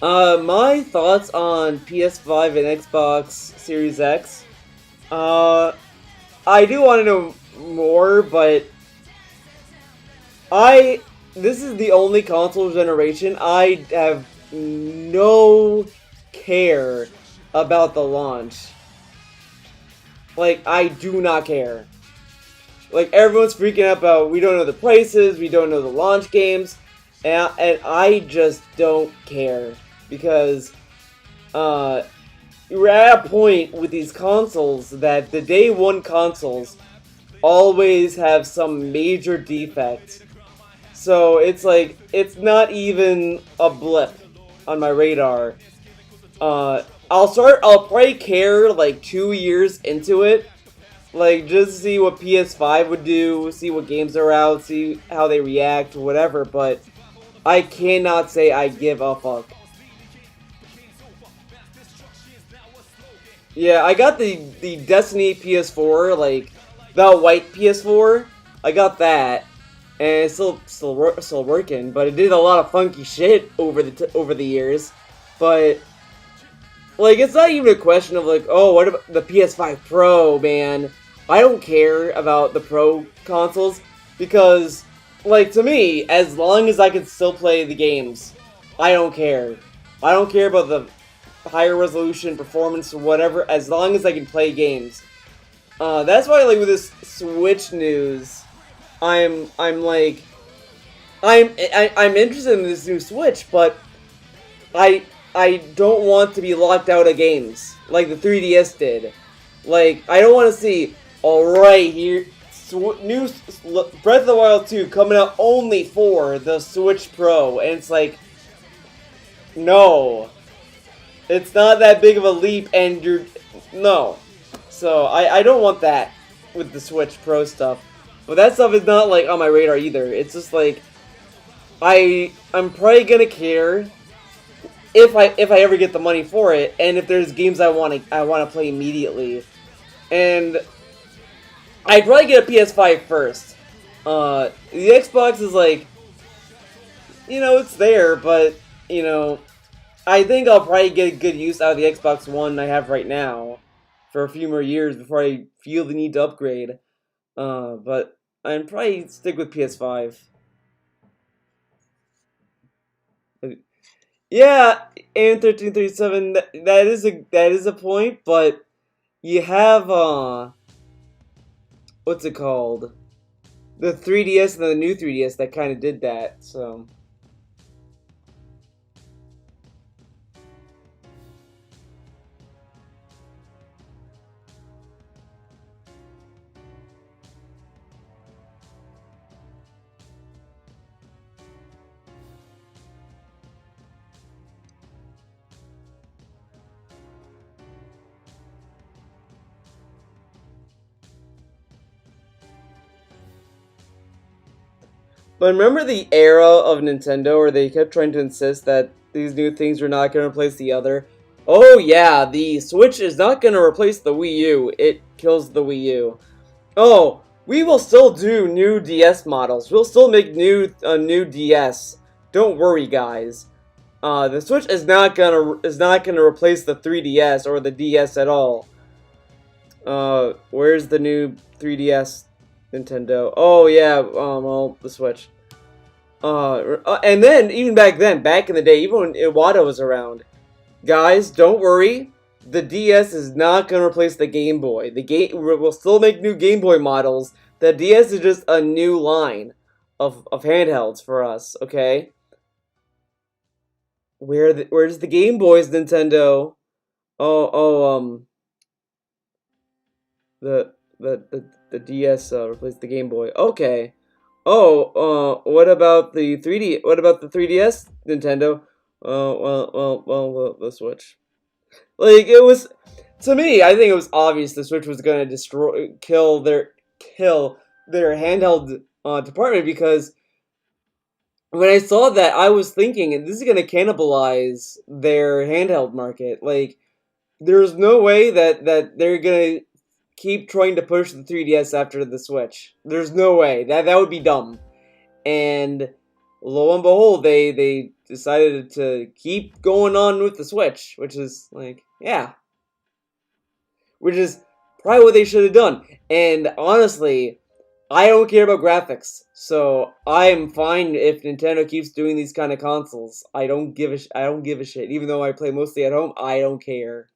dun. My thoughts on PS5 and Xbox Series X. I do want to know more, but this is the only console generation I have no care about the launch. Like, I do not care. Like, everyone's freaking out about, we don't know the prices, we don't know the launch games, and I just don't care. Because, we're at a point with these consoles that the day one consoles always have some major defect. So it's like, it's not even a blip on my radar. I'll probably care like 2 years into it. Like, just see what PS5 would do, see what games are out, see how they react, whatever, but I cannot say I give a fuck. Yeah, I got the Destiny PS4, like, the white PS4. I got that, and it's still working, but it did a lot of funky shit over the years. But like, it's not even a question of like, oh, what about the PS5 Pro, man? I don't care about the Pro consoles because, like, to me, as long as I can still play the games, I don't care. I don't care about the higher resolution, performance, or whatever, as long as I can play games. That's why, like, with this Switch news, I'm interested in this new Switch, but I don't want to be locked out of games like the 3DS did. Like, I don't want to see, alright, here, new Breath of the Wild 2 coming out only for the Switch Pro, and it's like, no. It's not that big of a leap, and no. So, I don't want that with the Switch Pro stuff. But that stuff is not, like, on my radar either. It's just, like, I'm probably gonna care if I ever get the money for it, and if there's games I wanna play immediately. And I'd probably get a PS5 first. The Xbox is like, you know, it's there, but, you know, I think I'll probably get good use out of the Xbox One I have right now for a few more years before I feel the need to upgrade. But I'd probably stick with PS5. Yeah, and 1337, that is a point, but you have what's it called? The 3DS and the new 3DS that kind of did that, so. But remember the era of Nintendo where they kept trying to insist that these new things were not going to replace the other? Oh yeah, the Switch is not going to replace the Wii U. It kills the Wii U. Oh, we will still do new DS models. We'll still make new DS. Don't worry, guys. The Switch is not gonna replace the 3DS or the DS at all. Where's the new 3DS, Nintendo? Oh yeah, well, the Switch. And then even back in the day, even when Iwata was around, guys, don't worry. The DS is not gonna replace the Game Boy. We'll still make new Game Boy models. The DS is just a new line of handhelds for us. Okay. Where's the Game Boys, Nintendo? The DS replaced the Game Boy. Okay. Oh, what about the 3D? What about the 3DS, Nintendo? The Switch. Like, it was, to me, I think it was obvious the Switch was gonna kill their handheld department, because when I saw that, I was thinking, this is gonna cannibalize their handheld market. Like, there's no way that they're gonna keep trying to push the 3DS after the Switch. There's no way. That would be dumb. And lo and behold, they decided to keep going on with the Switch, which is like, yeah. Which is probably what they should have done. And honestly, I don't care about graphics, so I'm fine if Nintendo keeps doing these kind of consoles. I don't give a shit. Even though I play mostly at home, I don't care.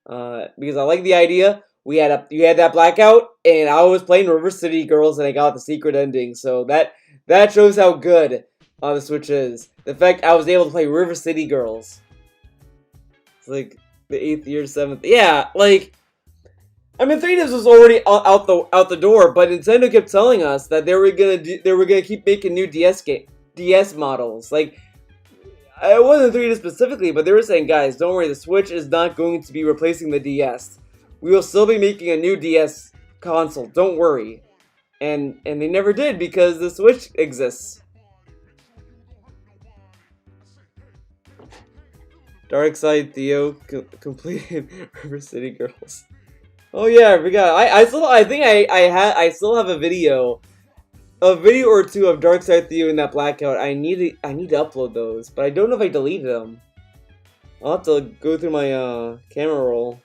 Because I like the idea. You had that blackout, and I was playing River City Girls, and I got the secret ending. So that shows how good the Switch is. The fact I was able to play River City Girls. It's like the 8th year, 7th. Yeah, like. I mean, 3DS was already out the door, but Nintendo kept telling us that they were gonna keep making new DS models. Like, it wasn't 3DS specifically, but they were saying, guys, don't worry, the Switch is not going to be replacing the DS. We will still be making a new DS console. Don't worry, and they never did because the Switch exists. Dark Side Theo completed River City Girls. Oh yeah, I forgot. I still have a video or two of Dark Side Theo in that blackout. I need to upload those, but I don't know if I deleted them. I'll have to go through my camera roll.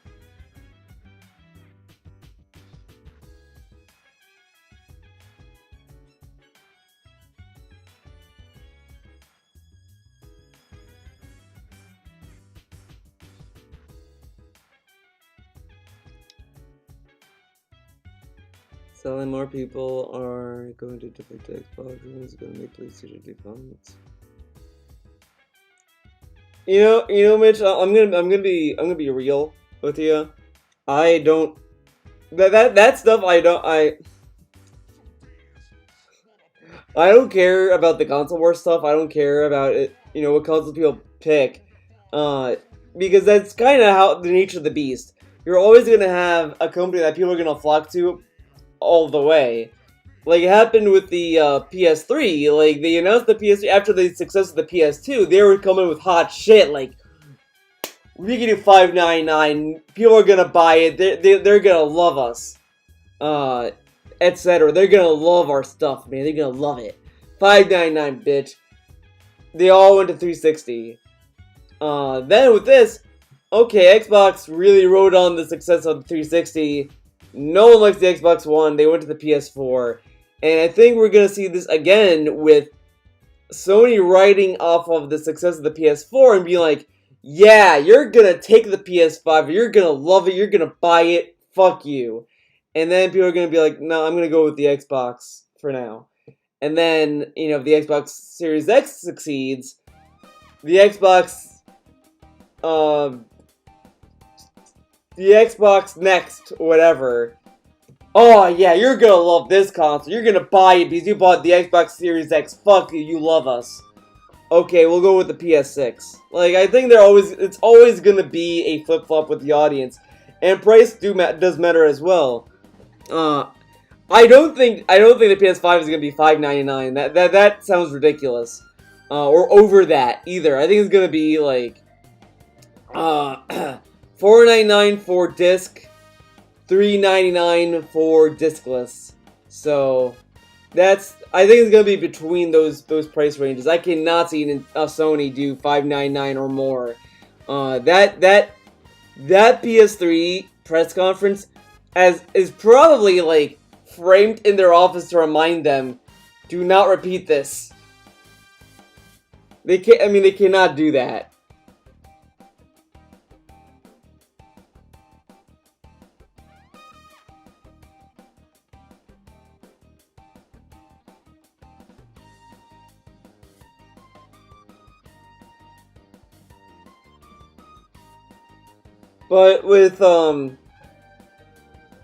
Selling more people are going to defect Xbox and it's going to make PlayStation defunct. You know, Mitch. I'm gonna be real with you. I don't that stuff. I don't care about the console war stuff. I don't care about it. You know what console people pick, because that's kind of how the nature of the beast. You're always gonna have a company that people are gonna flock to all the way. Like it happened with the PS3. Like they announced the PS3 after the success of the PS2. They were coming with hot shit. Like we can do $5.99. People are gonna buy it. They're gonna love us, etc. They're gonna love our stuff, man. They're gonna love it. $5.99, bitch. They all went to 360. Then with this, okay, Xbox really rode on the success of the 360. No one likes the Xbox One. They went to the PS4. And I think we're going to see this again with Sony riding off of the success of the PS4 and being like, yeah, you're going to take the PS5. You're going to love it. You're going to buy it. Fuck you. And then people are going to be like, no, I'm going to go with the Xbox for now. And then, you know, if the Xbox Series X succeeds, the Xbox Next, whatever. Oh yeah, you're gonna love this console. You're gonna buy it because you bought the Xbox Series X. Fuck you, you love us. Okay, we'll go with the PS6. Like I think it's always gonna be a flip flop with the audience, and price does matter as well. I don't think the PS5 is gonna be $5.99. That sounds ridiculous. Or over that either. I think it's gonna be like $4.99 for disc, $3.99 for discless. So I think it's gonna be between those price ranges. I cannot see Sony do $5.99 or more. That PS3 press conference is probably like framed in their office to remind them, do not repeat this. They cannot do that. But with and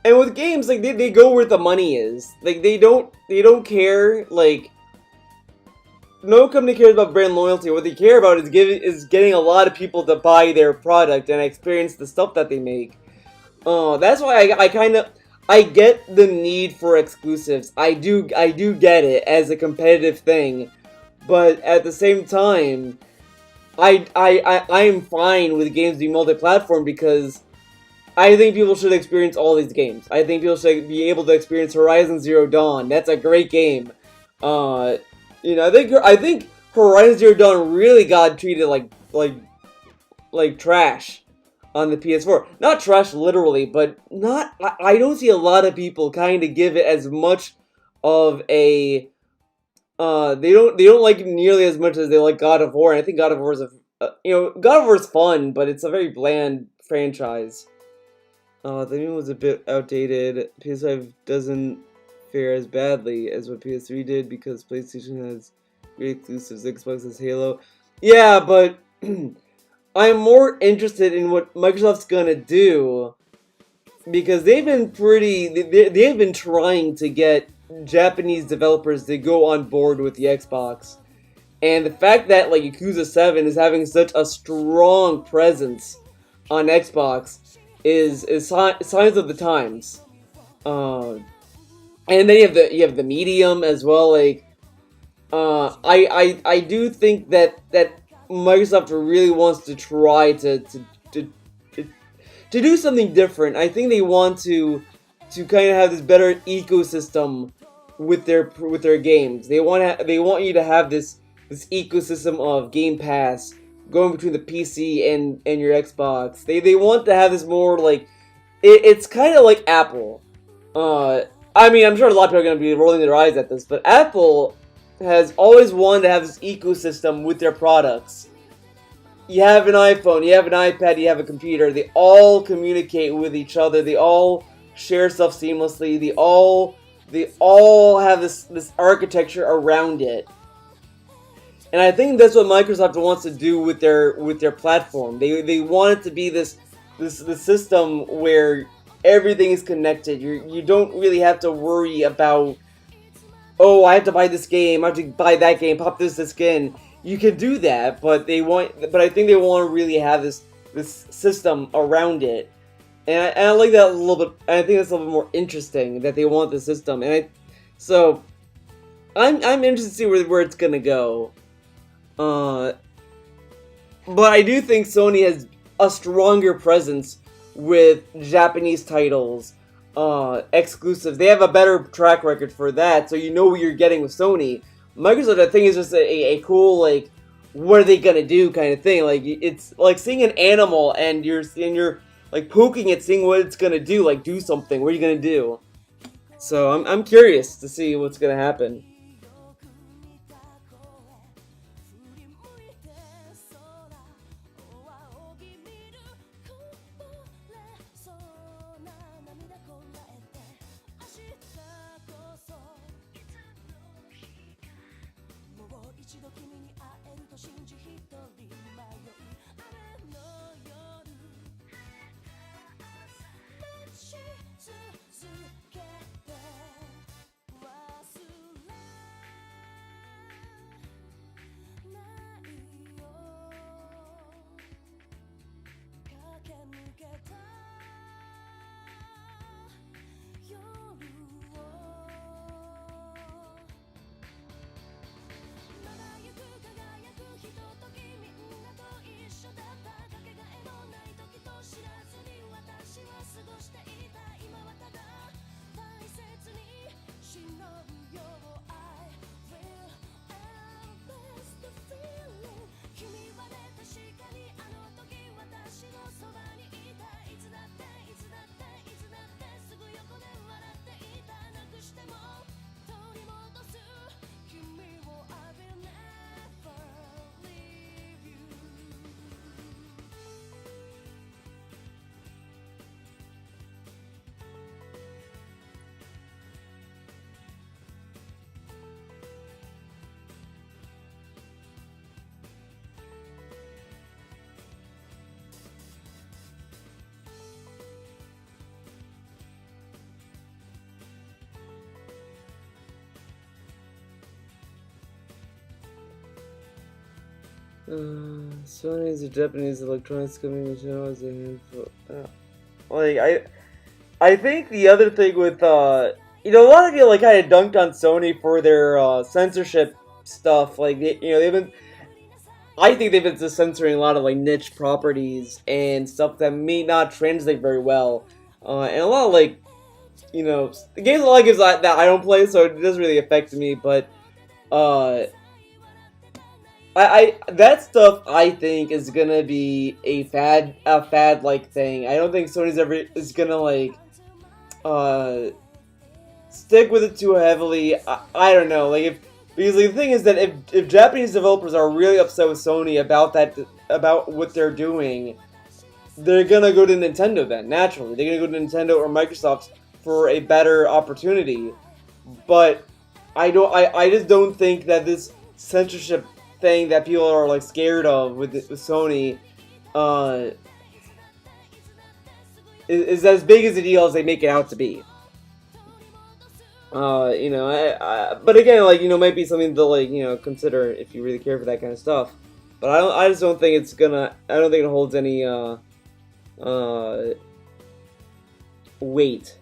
with games, like they go where the money is. Like they don't care. Like no company cares about brand loyalty. What they care about is getting a lot of people to buy their product and experience the stuff that they make. That's why I get the need for exclusives. I do get it as a competitive thing, but at the same time, I am fine with games being multi-platform because I think people should experience all these games. I think people should be able to experience Horizon Zero Dawn. That's a great game. I think Horizon Zero Dawn really got treated like trash on the PS4. Not trash literally, but not. I don't see a lot of people kind of give it as much of a. They don't like it nearly as much as they like God of War. And I think God of War is God of War is fun, but it's a very bland franchise. The new one was a bit outdated. PS5 doesn't fare as badly as what PS3 did because PlayStation has great exclusives. Xbox has Halo. Yeah, but I'm more interested in what Microsoft's gonna do because they've been they've been trying to get Japanese developers to go on board with the Xbox. And the fact that like Yakuza 7 is having such a strong presence on Xbox is signs of the times. And then you have the medium as well. Like, I do think that Microsoft really wants to try to do something different. I think they want to kind of have this better ecosystem with their games. They want you to have this ecosystem of Game Pass going between the PC and your Xbox. They want to have this more like it's kind of like Apple. I mean, I'm sure a lot of people are going to be rolling their eyes at this, but Apple has always wanted to have this ecosystem with their products. You have an iPhone, you have an iPad, you have a computer. They all communicate with each other. They all share stuff seamlessly. They all have this architecture around it. And I think that's what Microsoft wants to do with their platform. They want it to be this system where everything is connected. You don't really have to worry about, oh, I have to buy this game, I have to buy that game, pop this skin. You can do that, but I think they want to really have this system around it. And I like that a little bit. I think that's a little bit more interesting that they want the system. So I'm interested to see where it's gonna go. But I do think Sony has a stronger presence with Japanese titles, exclusives. They have a better track record for that, so you know what you're getting with Sony. Microsoft, I think, is just a cool, like, what are they gonna do kind of thing. Like, it's like seeing an animal and you're like poking it, seeing what it's gonna do, like do something. What are you gonna do? So I'm curious to see what's gonna happen. Sony is a Japanese electronics company which now has a handful. I think the other thing with a lot of people like kind of dunked on Sony for their censorship stuff. Like they've been I think they've been just censoring a lot of like niche properties and stuff that may not translate very well, and a lot of like, you know, the games, a lot of games that I don't play, so it doesn't really affect me. But I that stuff I think is gonna be a fad like thing. I don't think Sony's ever is gonna like stick with it too heavily. I don't know, like if because the thing is that if Japanese developers are really upset with Sony about what they're doing, they're gonna go to Nintendo then naturally. They're gonna go to Nintendo or Microsoft for a better opportunity. But I just don't think that this censorship thing that people are like scared of with Sony is as big as a deal as they make it out to be. You know, but again, like, you know, might be something to like, you know, consider if you really care for that kind of stuff. But I just don't think it's gonna. I don't think it holds any weight.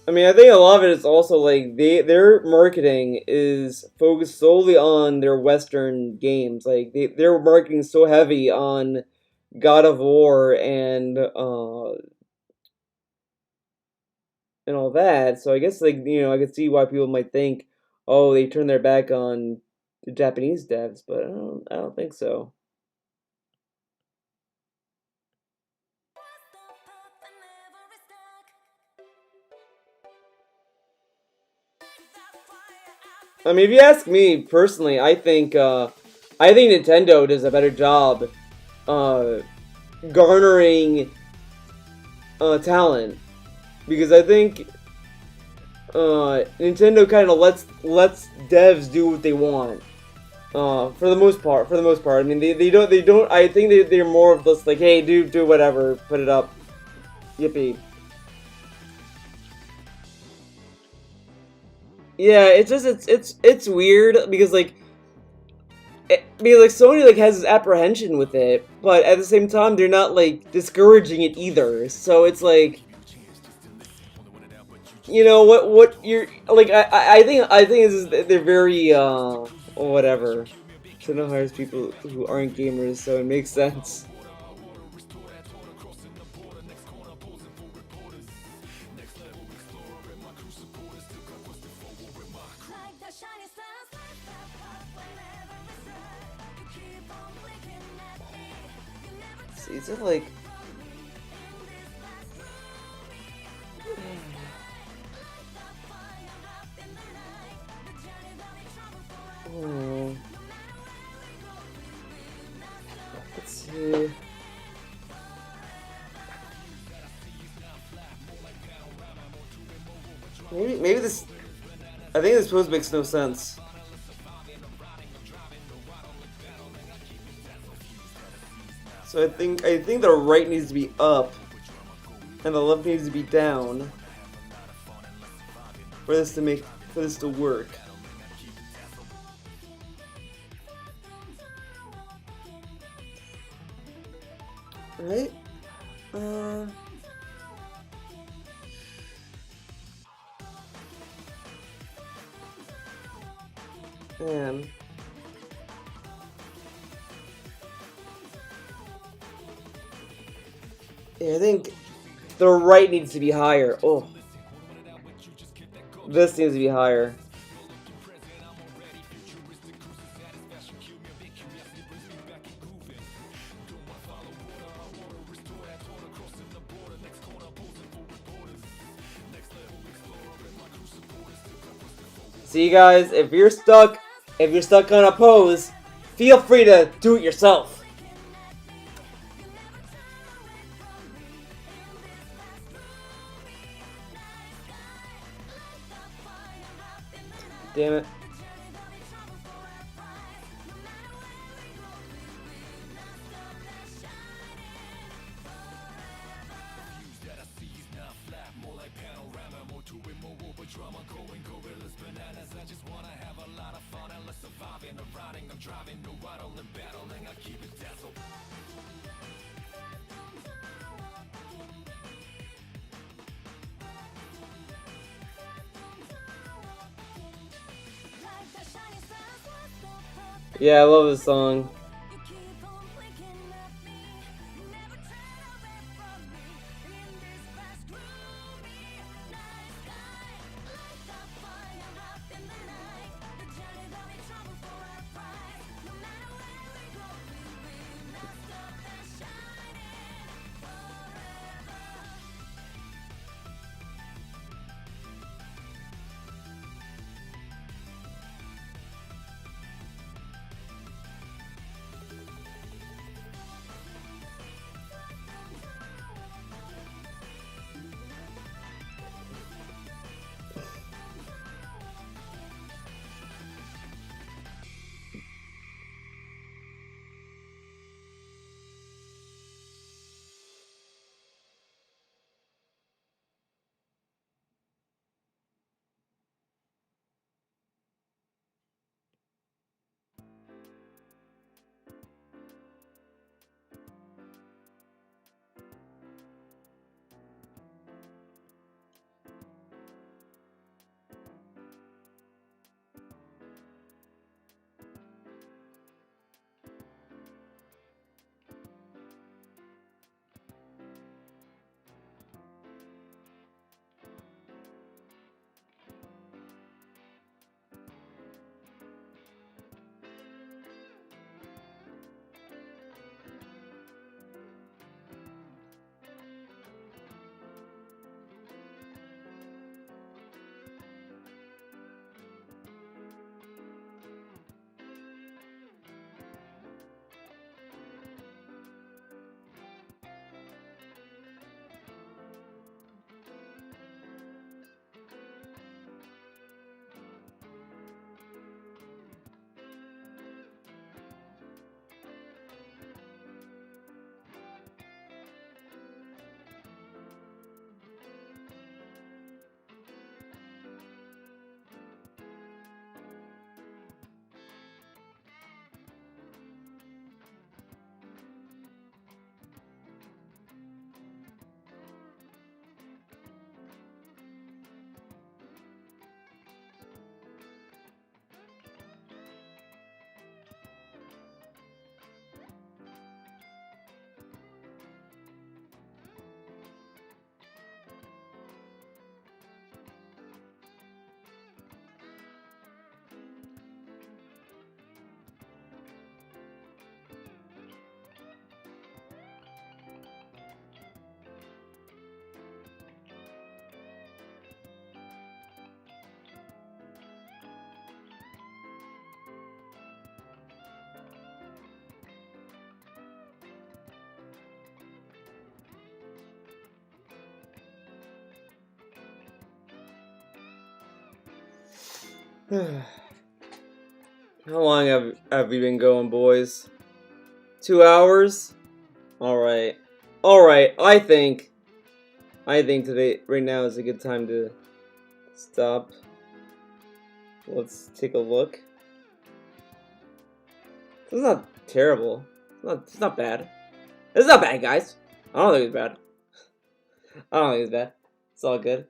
I mean, I think a lot of it is also like their marketing is focused solely on their Western games. Like they're marketing so heavy on God of War and all that. So I guess, like, you know, I could see why people might think, oh, they turned their back on the Japanese devs, but I don't think so. I mean, if you ask me personally, I think Nintendo does a better job garnering talent, because I think Nintendo kind of lets devs do what they want. For the most part. I mean, they don't. I think they're more of this like, hey, do whatever, put it up, yippee. Yeah, it's just it's weird because like Sony like has this apprehension with it, but at the same time they're not like discouraging it either. So it's like, you know what you're like. I think this is, they're very whatever. Nintendo hires people who aren't gamers, so it makes sense. See, is it like? Oh. Let's see. Maybe this. I think this pose makes no sense. So I think the right needs to be up, and the left needs to be down for this to work. Right? Man. Yeah, I think the right needs to be higher. Oh. This needs to be higher. See, guys, if you're stuck on a pose, feel free to do it yourself. Damn it. Yeah, I love this song. How long have we been going, boys? 2 hours? Alright. Alright, I think today, right now is a good time to stop. Let's take a look. It's not terrible. It's not bad. It's not bad, guys. I don't think it's bad. I don't think it's bad. It's all good.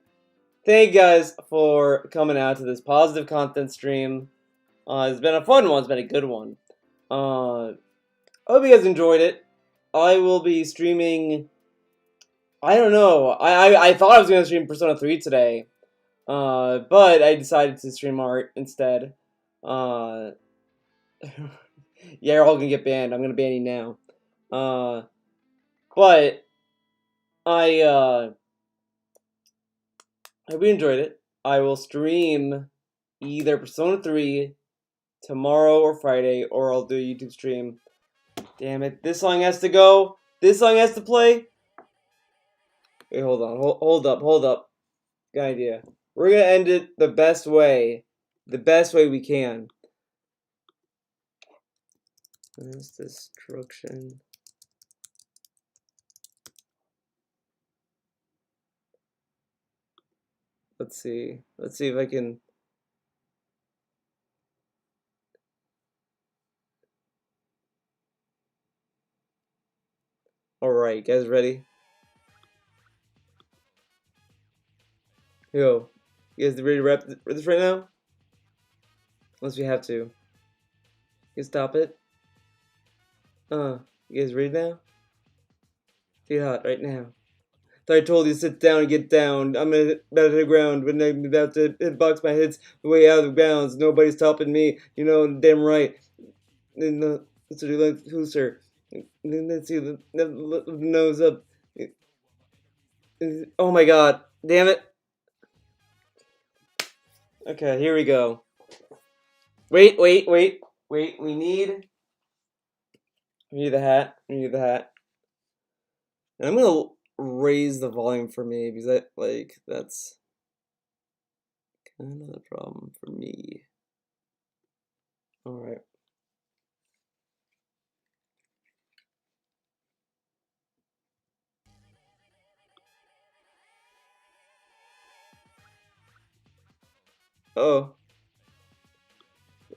Thank you guys for coming out to this positive content stream. It's been a fun one. It's been a good one. I hope you guys enjoyed it. I will be streaming. I don't know. I thought I was gonna stream Persona 3 today, but I decided to stream art instead. Yeah, you're all gonna get banned. I'm gonna ban you now. But I hope you enjoyed it. I will stream either Persona 3 tomorrow or Friday, or I'll do a YouTube stream. Damn it, this song has to go. This song has to play. Wait, hold on. Hold up. Good idea. We're gonna end it the best way we can. Mass destruction. Let's see if I can. Alright, guys ready? Yo, you guys ready to wrap this right now? Unless we have to. You stop it. You guys ready now? Get hot right now. Thought I told you to sit down and get down. I'm about to hit the ground when I'm about to hitbox my hits way out of bounds. Nobody's stopping me. You know, damn right. And let's do like Hooser. Let's see the nose up. Oh my god. Damn it. Okay, here we go. Wait. We need the hat. We need the hat. And I'm gonna raise the volume for me because that's kind of the problem for me. All right. Oh,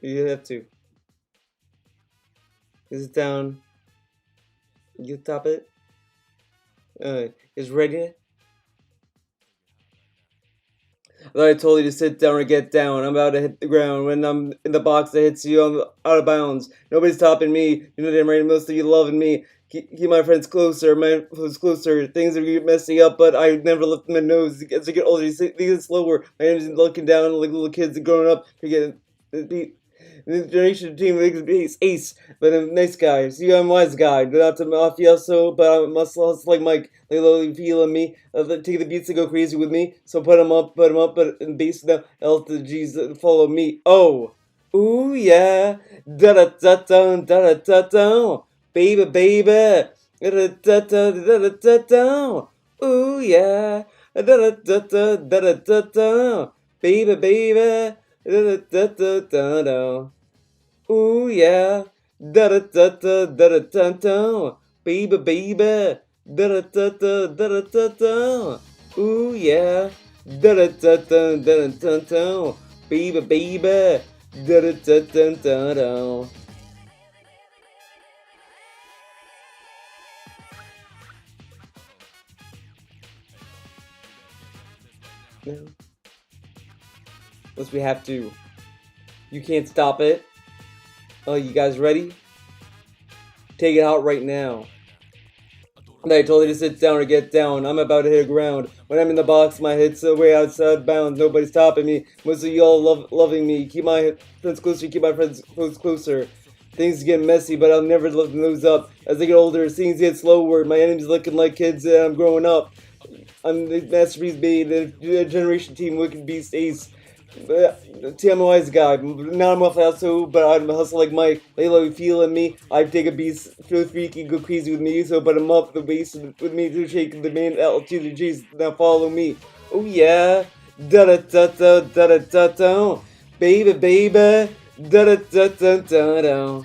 you have to. Is it down? You top it. Is ready? I thought I told you to sit down or get down. I'm about to hit the ground. When I'm in the box that hits you, I'm out of bounds. Nobody's stopping me. You know damn right, most of you loving me. Keep my friends closer, my friends closer. Things are messing up, but I never lift my nose. As I get older, things get slower. My enemy's looking down like little kids growing up. Forget it. The generation team is ace, but I'm a nice guy. See, I'm a wise guy. Not to mafioso, but I'm muscle like Mike. They literally feeling me. Take the beats to go crazy with me. So put them up, but in bass now, L to G's follow me. Oh, ooh yeah, da da da da da da da, baby baby, da da da da da da, ooh yeah, da da da da da da da, baby baby, da da da da da. Ooh yeah, da da da da da da da, baby baby, da da da da da da da. Ooh yeah, da da da da da da da, baby baby, da da da da da da. No, unless we have to. You can't stop it. Oh, you guys ready? Take it out right now. I told you to sit down or get down. I'm about to hit the ground. When I'm in the box, my head's way outside bounds. Nobody's stopping me. Most of y'all loving me. Keep my friends closer. Keep my friends closer. Things get messy, but I'll never lift those up. As I get older, things get slower. My enemies looking like kids, and I'm growing up. I'm the masterpiece baby, the generation team, Wicked Beast Ace. See, I'm a wise guy. Now I'm off also, but I'm a hustle like Mike. They love feeling me. I take a beast, feel freaky, go crazy with me. So, but I'm up the bass with me to shake the main L to the G's. Now follow me. Oh yeah, da da da da da da da da, baby baby, da da da da da da.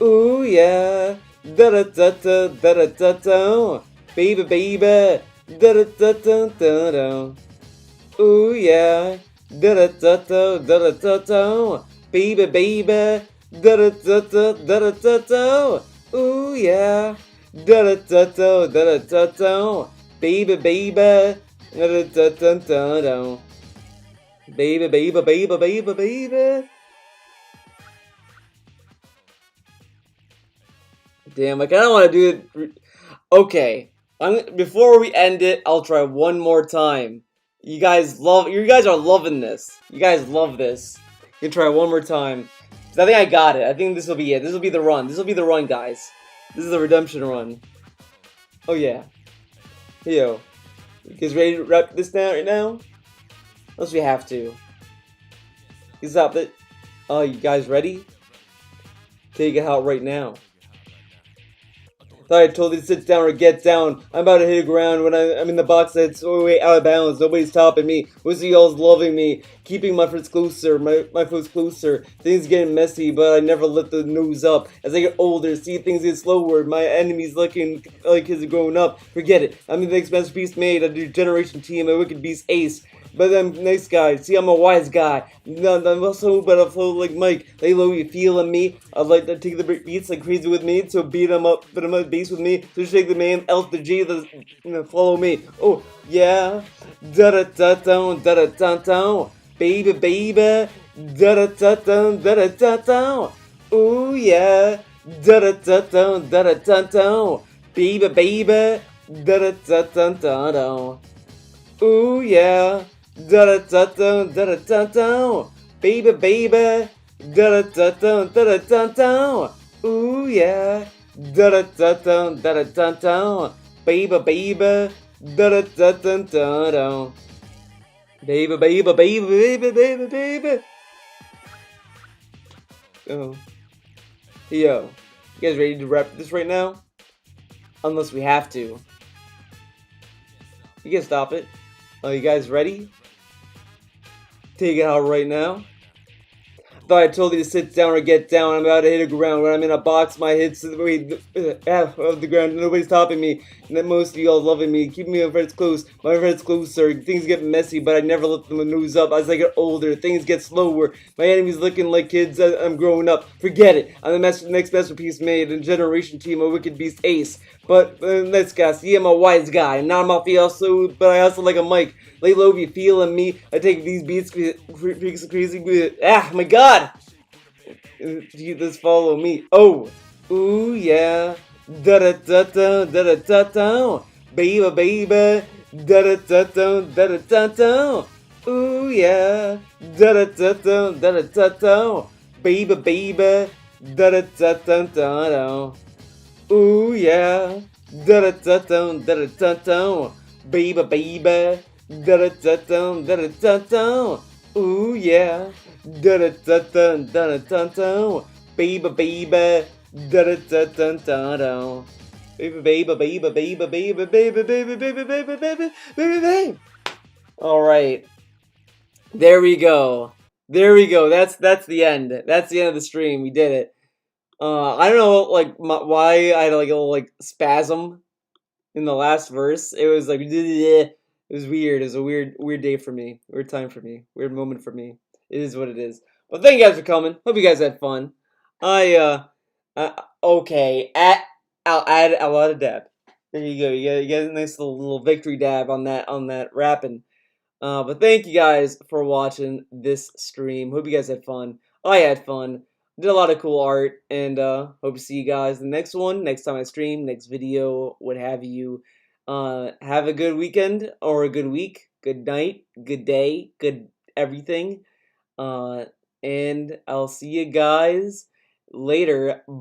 Oh yeah, da da da da da da da da, baby baby, da da da da da da. Oh yeah. Da da da da da da da, baby baby, da da da da da da da, ooh yeah, da da da da da da da, baby baby, da da da da da da, baby baby baby baby baby. Damn, I kind of want to do it. Okay, before we end it, I'll try one more time. You guys are loving this. You guys love this. You can try one more time. I think I got it. I think this will be it. This will be the run. This will be the run, guys. This is the redemption run. Oh yeah. Yo. You guys ready to wrap this down right now? Unless we have to. You stop it. Oh, you guys ready? Take it out right now. Thought I told you to sit down or get down. I'm about to hit the ground when I'm in the box that's way out of bounds. Nobody's stopping me. Most of y'all's loving me. Keeping my friends closer, my foes closer. Things getting messy, but I never let the nose up. As I get older, see things get slower. My enemies looking like kids are growing up. Forget it. I'm the next masterpiece made. I do generation team, a wicked beast ace. But I'm a nice guy. See, I'm a wise guy. No, I'm also, but I flow like Mike. They low, you feeling me. I'd like to take the beats like crazy with me. So beat them up, put them on bass with me. So shake the man, L to G, follow me. Oh, yeah. Da da da da da da da da. Baby, baby. Da da da da da da da da. Ooh yeah, da da da da da da da da, baby baby, da da da da da da. Ooh yeah, da da da da da da da da, baby baby, da da da da da da da da. Ooh yeah, da da da da da da da da, baby baby, da da da da da da. Baby baby baby baby baby baby. Oh, yo, you guys ready to wrap this right now? Unless we have to. You can stop it. Are you guys ready? Take it out right now. Thought I told you to sit down or get down. I'm about to hit the ground. When I'm in a box, my head's of the ground. Nobody's topping me. And that most of y'all loving me. Keeping me my friends close. My friends closer. Things get messy, but I never let them nose up. As I get older, things get slower. My enemies looking like kids. I'm growing up. Forget it. I'm the next masterpiece made. And Generation Team, a wicked beast ace. But let's guess. Yeah, I'm a wise guy. And now I'm off also, but I also like a mic. Lay low if you feeling me. I take these beats crazy. Ah, my God. You just follow me. Oh, ooh yeah, da da da da da da da da, baby baby, da da da da da da da da. Ooh yeah, da da da da da da da da, baby baby, da da da da da da. Ooh yeah, da da da da da da da da, baby baby, da da da da da da da da. Ooh yeah, da da da da da da da, baby baby, da da da da da da. Baby baby baby baby baby baby baby baby baby baby baby baby. All right, there we go. There we go. That's the end. That's the end of the stream. We did it. I don't know, like why I had like a little like spasm in the last verse. It was like it was weird. It was a weird day for me. Weird time for me. Weird moment for me. It is what it is. But thank you guys for coming. Hope you guys had fun. Okay. I'll add a lot of dab. There you go. You get a nice little victory dab on that rapping. But thank you guys for watching this stream. Hope you guys had fun. I had fun. Did a lot of cool art, and hope to see you guys in the next one, next time I stream, next video, what have you. Have a good weekend, or a good week, good night, good day, good everything. And I'll see you guys later.